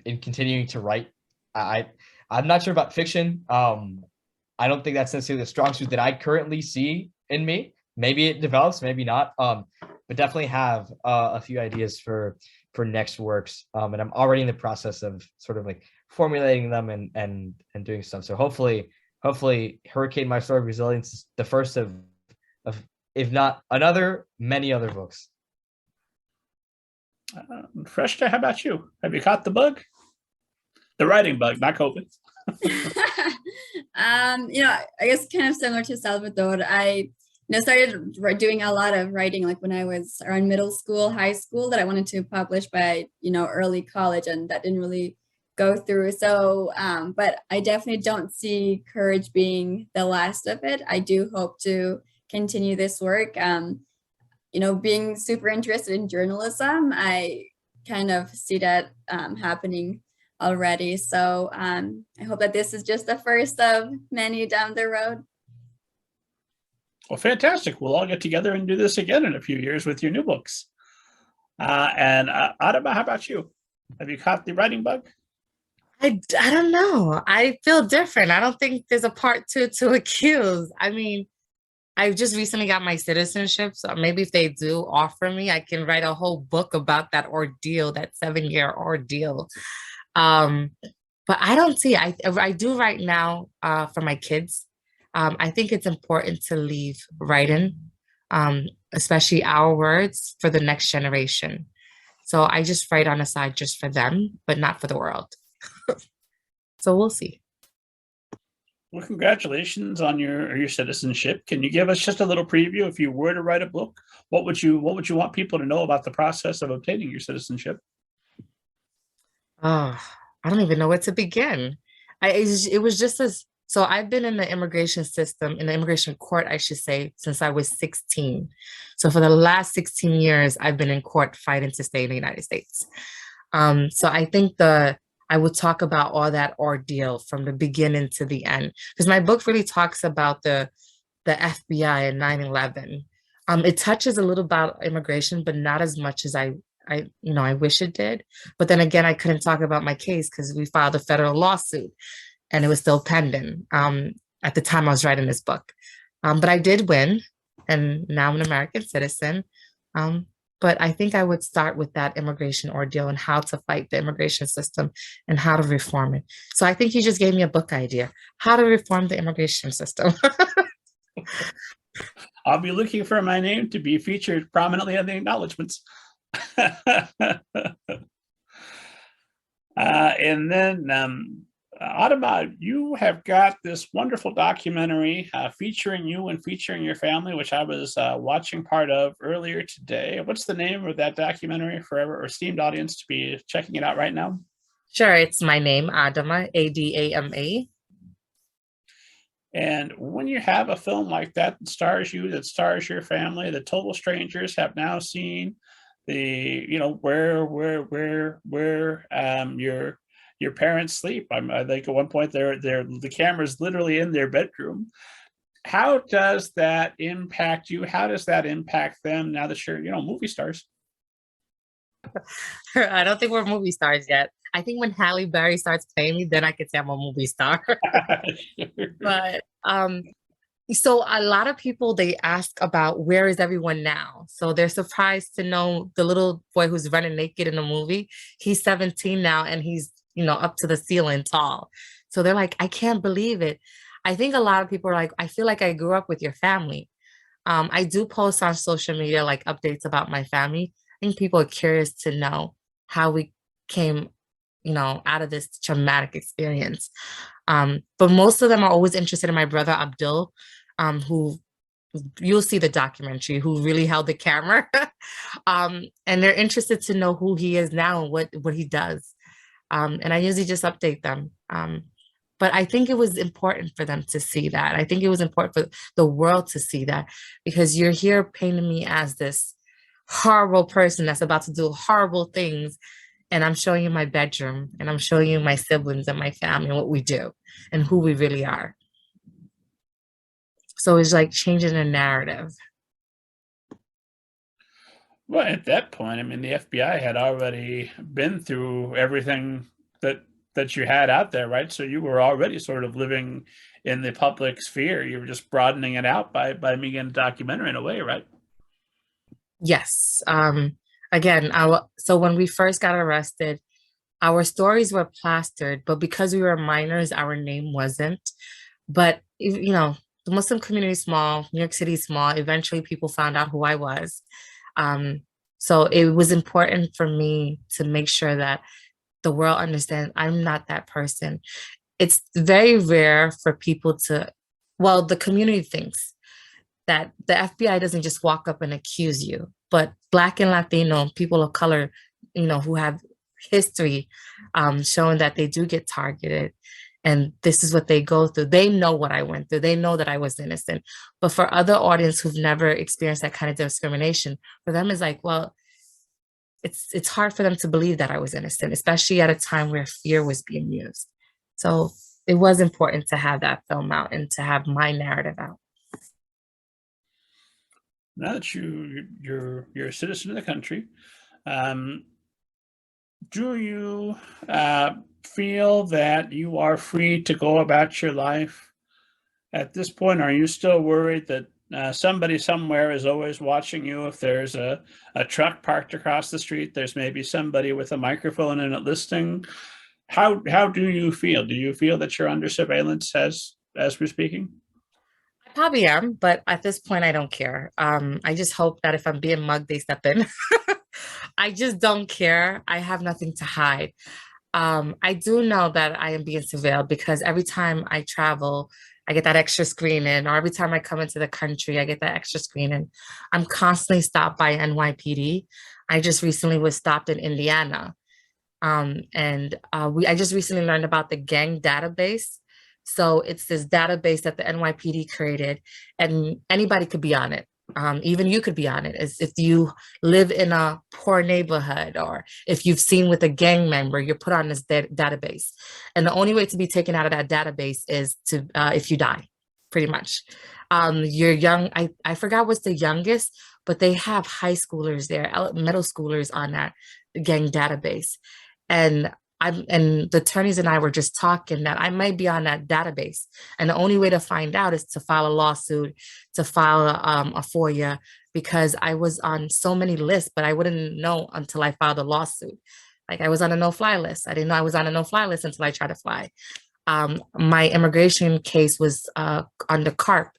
continuing to write. I'm not sure about fiction. I don't think that's necessarily the strong suit that I currently see in me. Maybe it develops, maybe not. But definitely have a few ideas for next works. And I'm already in the process of sort of like formulating them and doing stuff. So hopefully Hurricane: My Story of Resilience is the first of if not many other books. Freshta, how about you? Have you caught the bug? The writing bug, not COVID. I guess kind of similar to Salvador. I started doing a lot of writing like when I was around middle school, high school, that I wanted to publish by early college, and that didn't really go through. So, but I definitely don't see Courage being the last of it. I do hope to continue this work. Being super interested in journalism, I kind of see that happening already. So I hope that this is just the first of many down the road. Well, fantastic. We'll all get together and do this again in a few years with your new books. And Adama, how about you? Have you caught the writing bug? I don't know. I feel different. I don't think there's a part two to Accused. I mean, I just recently got my citizenship, so maybe if they do offer me, I can write a whole book about that ordeal, that 7-year ordeal. But I don't see, I do right now for my kids. I think it's important to leave writing, especially our words, for the next generation. So I just write on the side just for them, but not for the world. So we'll see. Well, congratulations on your citizenship. Can you give us just a little preview? If you were to write a book, what would you want people to know about the process of obtaining your citizenship? Oh, I don't even know where to begin. It was just as, so I've been in the immigration system, in the immigration court, I should say, since I was 16. So for the last 16 years, I've been in court fighting to stay in the United States. So I think I would talk about all that ordeal from the beginning to the end, because my book really talks about the FBI and 9/11. It touches a little about immigration, but not as much as I wish it did. But then again, I couldn't talk about my case because we filed a federal lawsuit and it was still pending at the time I was writing this book. But I did win, and now I'm an American citizen. But I think I would start with that immigration ordeal and how to fight the immigration system and how to reform it. So I think you just gave me a book idea, how to reform the immigration system. I'll be looking for my name to be featured prominently in the acknowledgments. And then Adama, you have got this wonderful documentary featuring you and featuring your family, which I was watching part of earlier today. What's the name of that documentary for our esteemed audience to be checking it out right now? Sure, it's my name, Adama, Adama. And when you have a film like that that stars you, that stars your family, the total strangers have now seen where your parents sleep. I think at one point the camera's literally in their bedroom. How does that impact you? How does that impact them now that you're movie stars? I don't think we're movie stars yet. I think when Halle Berry starts playing me, then I could say I'm a movie star. Sure. But So a lot of people, they ask about where is everyone now? So they're surprised to know the little boy who's running naked in the movie. He's 17 now and he's, up to the ceiling tall. So they're like, I can't believe it. I think a lot of people are like, I feel like I grew up with your family. I do post on social media like updates about my family. I think people are curious to know how we came, out of this traumatic experience. But most of them are always interested in my brother Abdul, who you'll see the documentary, who really held the camera. And they're interested to know who he is now and what he does. And I usually just update them. But I think it was important for them to see that. I think it was important for the world to see that, because you're here painting me as this horrible person that's about to do horrible things. And I'm showing you my bedroom, and I'm showing you my siblings and my family and what we do and who we really are. So it's like changing the narrative. Well, at that point, I mean, the FBI had already been through everything that you had out there, right? So you were already sort of living in the public sphere. You were just broadening it out by making a documentary in a way, right? Yes. Again, so when we first got arrested, our stories were plastered, but because we were minors, our name wasn't. But the Muslim community is small, New York City is small. Eventually, people found out who I was. So it was important for me to make sure that the world understands I'm not that person. It's very rare for people the community thinks that the FBI doesn't just walk up and accuse you, but Black and Latino people of color, who have history showing that they do get targeted. And this is what they go through. They know what I went through. They know that I was innocent. But for other audience who've never experienced that kind of discrimination, for them it's like, well, it's hard for them to believe that I was innocent, especially at a time where fear was being used. So it was important to have that film out and to have my narrative out. Now that you're a citizen of the country, do you feel that you are free to go about your life at this point? Are you still worried that somebody somewhere is always watching you? If there's a truck parked across the street, there's maybe somebody with a microphone in it listening. How do you feel? Do you feel that you're under surveillance as we're speaking? I probably am, but at this point, I don't care. I just hope that if I'm being mugged, they step in. I just don't care. I have nothing to hide. I do know that I am being surveilled because every time I travel, I get that extra screening, or every time I come into the country, I get that extra screening. I'm constantly stopped by NYPD. I just recently was stopped in Indiana. I just recently learned about the gang database. So it's this database that the NYPD created, and anybody could be on it. Even you could be on it, as if you live in a poor neighborhood, or if you've seen with a gang member, you're put on this database. And the only way to be taken out of that database is to if you die, pretty much. You're young. I forgot what's the youngest, but they have high schoolers there, middle schoolers on that gang database. And the attorneys and I were just talking that I might be on that database. And the only way to find out is to file a lawsuit, to file a FOIA, because I was on so many lists, but I wouldn't know until I filed a lawsuit. Like I was on a no-fly list. I didn't know I was on a no-fly list until I tried to fly. My immigration case was under CARP.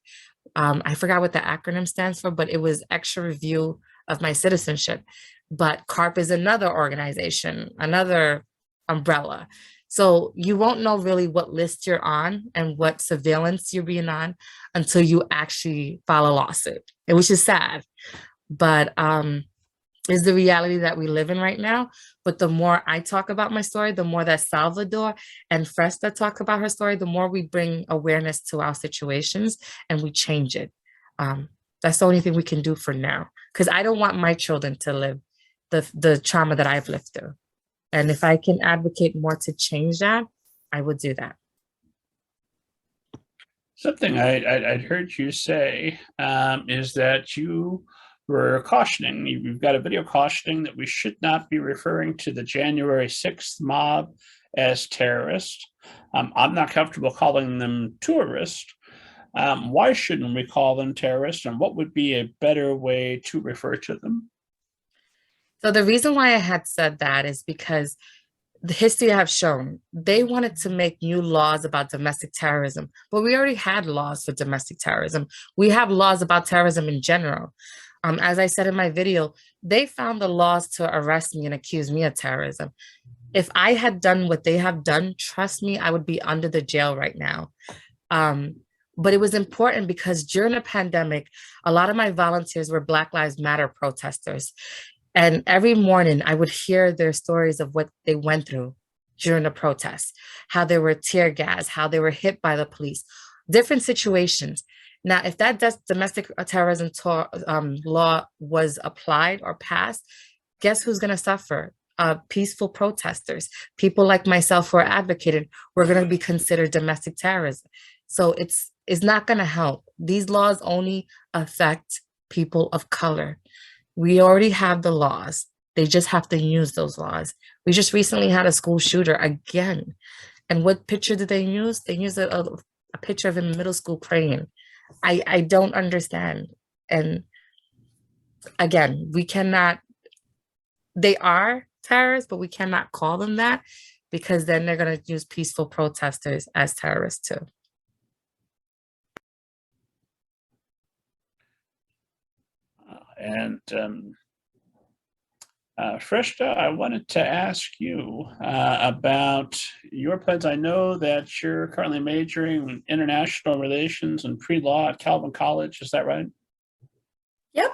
I forgot what the acronym stands for, but it was extra review of my citizenship. But CARP is another organization, another umbrella. So you won't know really what list you're on and what surveillance you're being on until you actually file a lawsuit, which is sad. But is the reality that we live in right now. But the more I talk about my story, the more that Salvador and Freshta talk about her story, the more we bring awareness to our situations and we change it. That's the only thing we can do for now, because I don't want my children to live the trauma that I've lived through. And if I can advocate more to change that, I would do that. Something I'd heard you say is that you were cautioning, you've got a video cautioning that we should not be referring to the January 6th mob as terrorists. I'm not comfortable calling them tourists, Why shouldn't we call them terrorists, and what would be a better way to refer to them? So the reason why I had said that is because the history have shown they wanted to make new laws about domestic terrorism, but we already had laws for domestic terrorism. We have laws about terrorism in general. As I said in my video, they found the laws to arrest me and accuse me of terrorism. If I had done what they have done, trust me, I would be under the jail right now. But it was important because during the pandemic, a lot of my volunteers were Black Lives Matter protesters. And every morning I would hear their stories of what they went through during the protests, how they were tear gas, how they were hit by the police, different situations. Now, if that domestic terrorism law was applied or passed, guess who's going to suffer? Peaceful protesters, people like myself who are advocating, we're going to be considered domestic terrorism. So it's not going to help. These laws only affect people of color. We already have the laws. They just have to use those laws. We just recently had a school shooter again. And what picture did they use? They used a picture of him in middle school praying. I don't understand. And again, we cannot, they are terrorists, but we cannot call them that because then they're going to use peaceful protesters as terrorists too. Freshta, I wanted to ask you about your plans. I know that you're currently majoring in international relations and pre-law at Calvin College. Is that right? Yep.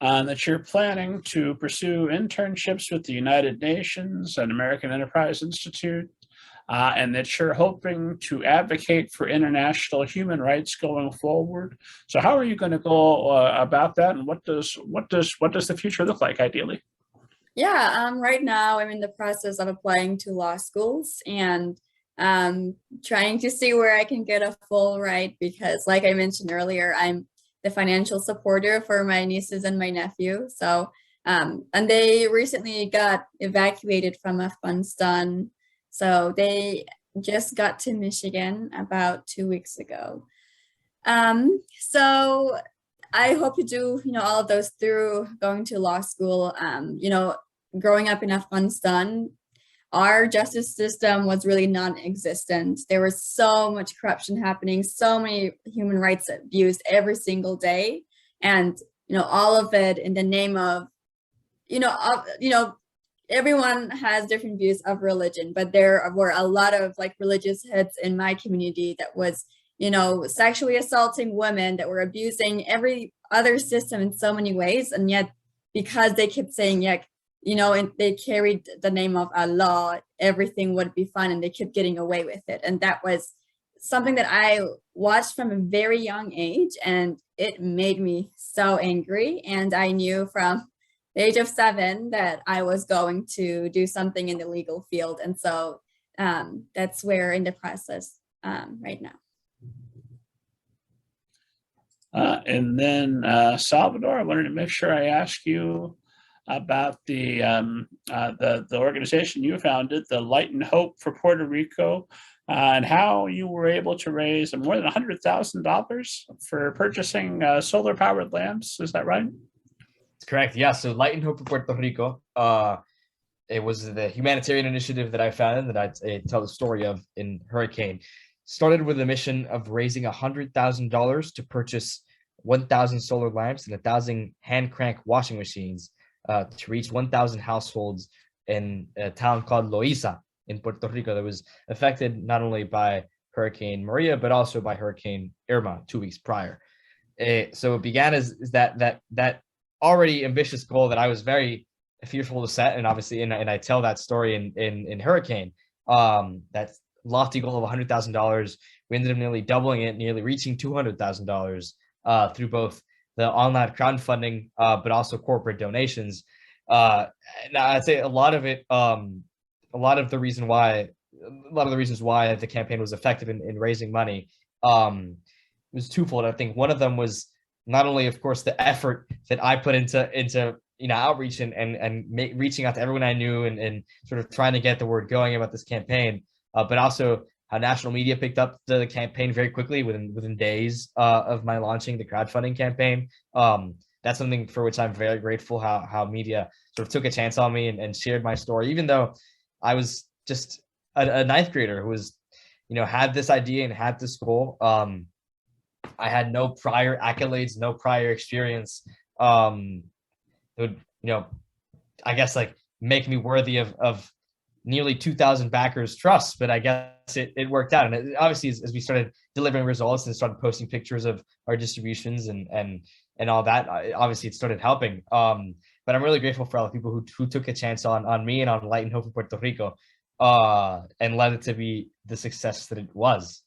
That you're planning to pursue internships with the United Nations and American Enterprise Institute, and that you're hoping to advocate for international human rights going forward. So, how are you going to go about that, and what does the future look like ideally? Yeah, right now I'm in the process of applying to law schools and trying to see where I can get a full ride because, like I mentioned earlier, I'm the financial supporter for my nieces and my nephew. So, and they recently got evacuated from Afghanistan. So they just got to Michigan about 2 weeks ago. So I hope to do, all of those through going to law school. Growing up in Afghanistan, our justice system was really non-existent. There was so much corruption happening, so many human rights abused every single day. And, all of it in the name of, everyone has different views of religion, but there were a lot of religious heads in my community that was, sexually assaulting women, that were abusing every other system in so many ways. And yet, because they kept saying, and they carried the name of Allah, everything would be fine, and they kept getting away with it. And that was something that I watched from a very young age, and it made me so angry. And I knew from the age of 7 that I was going to do something in the legal field. And so that's where in the process right now. And then Salvador, I wanted to make sure I ask you about the organization you founded, the Light and Hope for Puerto Rico, and how you were able to raise more than $100,000 for purchasing solar-powered lamps. Is that right? That's correct. Yeah. So Light and Hope for Puerto Rico, it was the humanitarian initiative that I founded that I tell the story of in Hurricane. Started with a mission of raising $100,000 to purchase 1,000 solar lamps and 1,000 hand crank washing machines to reach 1,000 households in a town called Loíza in Puerto Rico that was affected not only by Hurricane Maria, but also by Hurricane Irma 2 weeks prior. So it began as that already ambitious goal that I was very fearful to set. And obviously, and I tell that story in Hurricane, that lofty goal of $100,000, we ended up nearly doubling it, nearly reaching $200,000 through both the online crowdfunding, but also corporate donations. Now I'd say a lot of the reasons why the campaign was effective in raising money was twofold. I think one of them was not only, of course, the effort that I put into outreach and reaching out to everyone I knew and sort of trying to get the word going about this campaign, but also how national media picked up the campaign very quickly within days of my launching the crowdfunding campaign. That's something for which I'm very grateful, how media sort of took a chance on me and shared my story, even though I was just a ninth grader who was, had this idea and had this goal. I had no prior accolades, no prior experience. It would, I guess like make me worthy of nearly 2,000 backers' trust, but I guess it worked out. And obviously, as we started delivering results and started posting pictures of our distributions and all that, obviously it started helping. But I'm really grateful for all the people who took a chance on me and on Light and Hope for Puerto Rico, and led it to be the success that it was.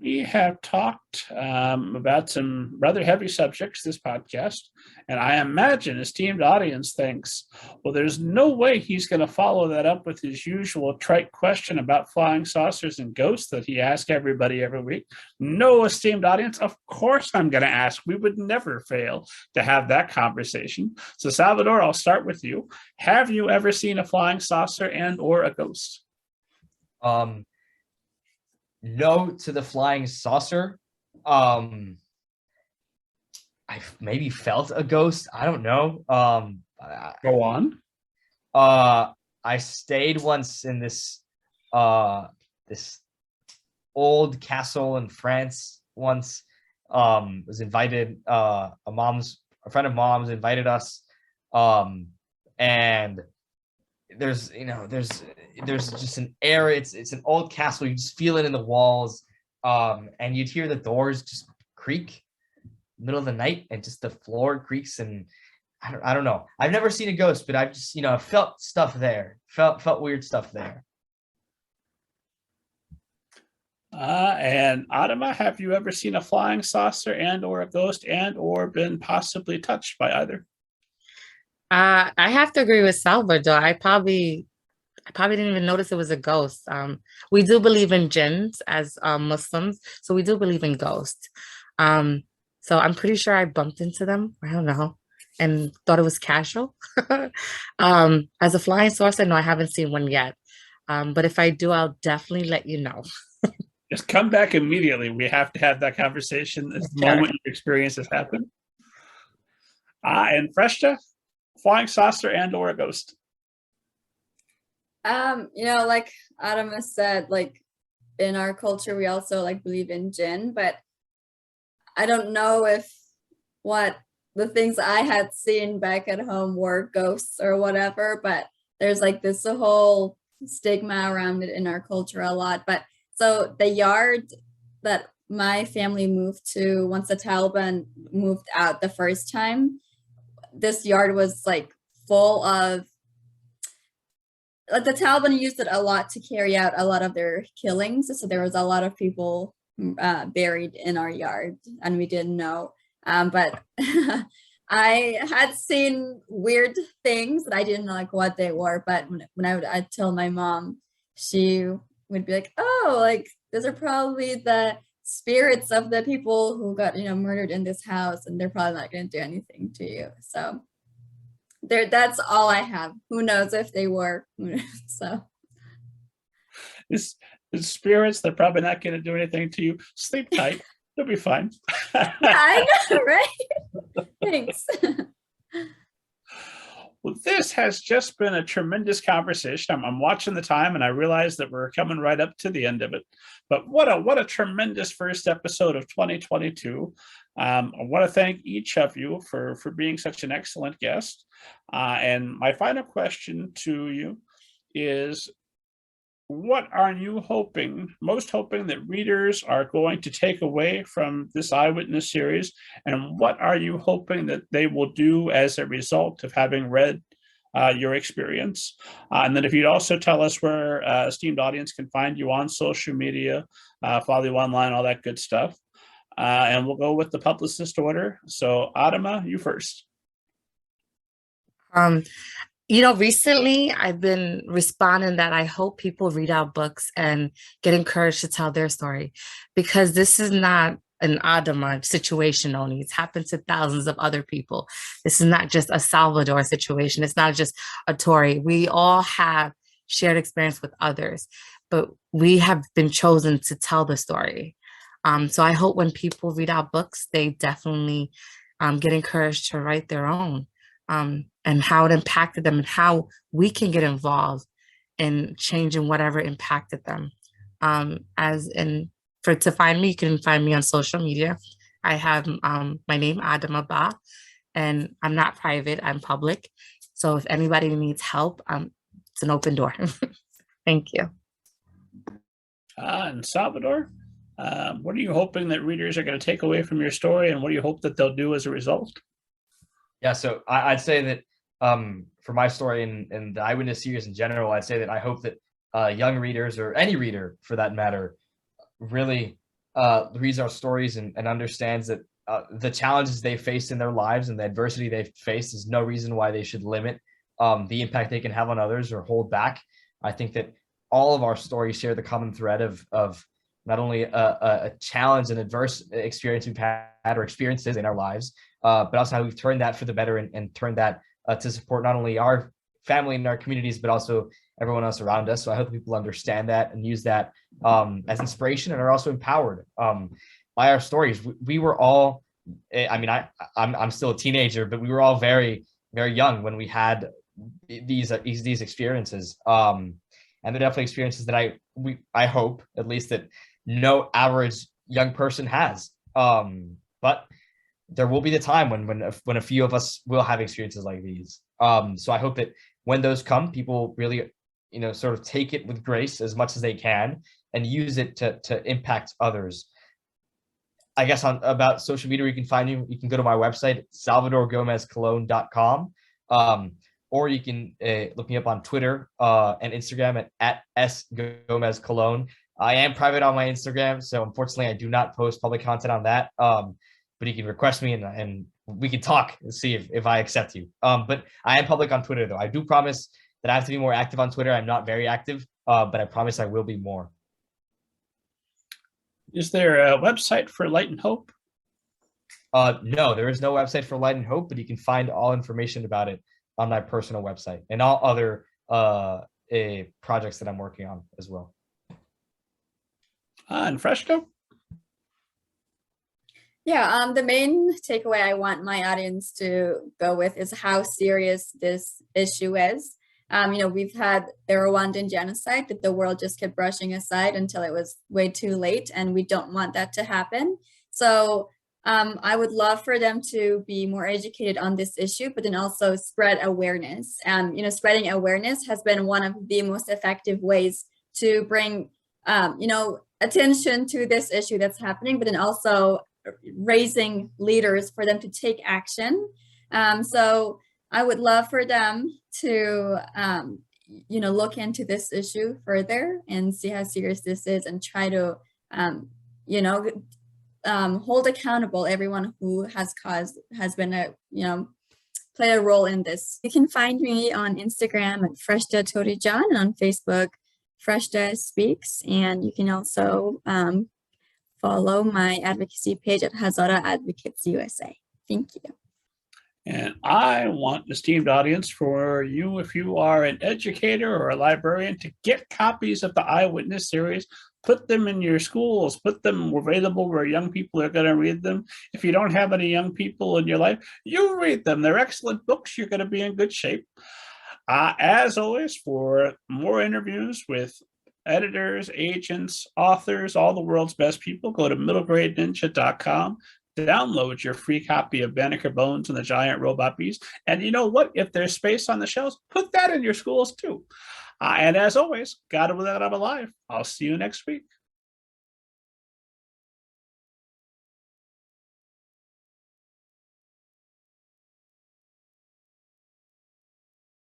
We have talked about some rather heavy subjects this podcast, and I imagine esteemed audience thinks, well, there's no way he's going to follow that up with his usual trite question about flying saucers and ghosts that he asks everybody every week. No, esteemed audience, of course I'm going to ask. We would never fail to have that conversation. So Salvador, I'll start with you. Have you ever seen a flying saucer and or a ghost? No to the flying saucer. I've maybe felt a ghost. I don't know. Go on. I stayed once in this this old castle in France once. Was invited. A friend of mom's invited us. And there's just an air. It's an old castle. You just feel it in the walls, and you'd hear the doors just creak middle of the night, and just the floor creaks. And I don't know. I've never seen a ghost, but I've just felt stuff there. Felt weird stuff there. And Adama, have you ever seen a flying saucer and or a ghost and or been possibly touched by either? I have to agree with Salvador. I probably didn't even notice it was a ghost. We do believe in jinns as Muslims, so we do believe in ghosts. So I'm pretty sure I bumped into them. I don't know, and thought it was casual. As a flying saucer, no, I haven't seen one yet. But if I do, I'll definitely let you know. Just come back immediately. We have to have that conversation the moment your experience has happened. And Freshta, flying saucer and or a ghost? Like Adama said, like in our culture, we also like believe in jinn, but I don't know if what the things I had seen back at home were ghosts or whatever, but there's like this whole stigma around it in our culture a lot. But so the yard that my family moved to once the Taliban moved out the first time, this yard was like full of, like the Taliban used it a lot to carry out a lot of their killings. So there was a lot of people buried in our yard and we didn't know. But I had seen weird things that I didn't know like what they were. But when I'd tell my mom, she would be like, oh, like those are probably the spirits of the people who got murdered in this house, and they're probably not going to do anything to you. So that's all I have. Who knows if they were? So it's spirits, they're probably not going to do anything to you. Sleep tight. You'll be fine. Yeah, I know, right? Thanks. Well, this has just been a tremendous conversation. I'm watching the time and I realize that we're coming right up to the end of it. But what a tremendous first episode of 2022. I want to thank each of you for being such an excellent guest. And my final question to you is, what are you most hoping that readers are going to take away from this Eyewitness series? And what are you hoping that they will do as a result of having read your experience? And then if you'd also tell us where esteemed audience can find you on social media, follow you online, all that good stuff. And we'll go with the publicist order. So Adama, you first. Recently I've been responding that I hope people read our books and get encouraged to tell their story, because this is not an Adama situation only. It's happened to thousands of other people. This is not just a Salvador situation. It's not just a Tori. We all have shared experience with others, but we have been chosen to tell the story. So I hope when people read our books, they definitely get encouraged to write their own, and how it impacted them and how we can get involved in changing whatever impacted them. To find me, you can find me on social media. I have my name, Adama Bah, and I'm not private, I'm public. So if anybody needs help, it's an open door. Thank you. And Salvador, what are you hoping that readers are going to take away from your story, and what do you hope that they'll do as a result? Yeah, so I'd say that for my story and the Eyewitness series in general, I'd say that I hope that young readers, or any reader for that matter, really reads our stories and understands that the challenges they face in their lives and the adversity they've faced is no reason why they should limit the impact they can have on others or hold back. I think that all of our stories share the common thread of not only a challenge and adverse experience we've had or experiences in our lives, but also how we've turned that for the better and turned that to support not only our family and our communities, but also everyone else around us. So I hope people understand that and use that as inspiration, and are also empowered by our stories. We were all, I mean, I'm still a teenager, but we were all very, very young when we had these experiences. And they're definitely experiences that I hope at least that no average young person has. But there will be the time when a few of us will have experiences like these. So I hope that when those come, people really, sort of take it with grace as much as they can and use it to impact others. I guess about social media, you can find me. You can go to my website, salvadorgomezcolon.com, or you can look me up on Twitter and Instagram at @sgomezcolon. I am private on my Instagram, so unfortunately I do not post public content on that. But you can request me and we can talk and see if I accept you. But I am public on Twitter, though. I do promise that I have to be more active on Twitter. I'm not very active, but I promise I will be more. Is there a website for Light and Hope? No, there is no website for Light and Hope, but you can find all information about it on my personal website and all other projects that I'm working on as well. And Freshta? Yeah, the main takeaway I want my audience to go with is how serious this issue is. We've had the Rwandan genocide that the world just kept brushing aside until it was way too late, and we don't want that to happen. So I would love for them to be more educated on this issue, but then also spread awareness. Spreading awareness has been one of the most effective ways to bring, attention to this issue that's happening, but then also raising leaders for them to take action. So I would love for them to, look into this issue further and see how serious this is, and try to, hold accountable everyone who has been play a role in this. You can find me on Instagram at Freshta Tori Jan, and on Facebook, Freshta Speaks. And you can also follow my advocacy page at Hazara Advocates USA. Thank you. And I want the esteemed audience for you, if you are an educator or a librarian, to get copies of the Eyewitness series, put them in your schools, put them available where young people are going to read them. If you don't have any young people in your life, you read them. They're excellent books. You're going to be in good shape. As always, for more interviews with editors, agents, authors, all the world's best people, go to middlegradeninja.com. Download your free copy of Banneker Bones and the Giant Robot Bees. And you know what? If there's space on the shelves, put that in your schools too. And as always, God will let I'm alive. I'll see you next week.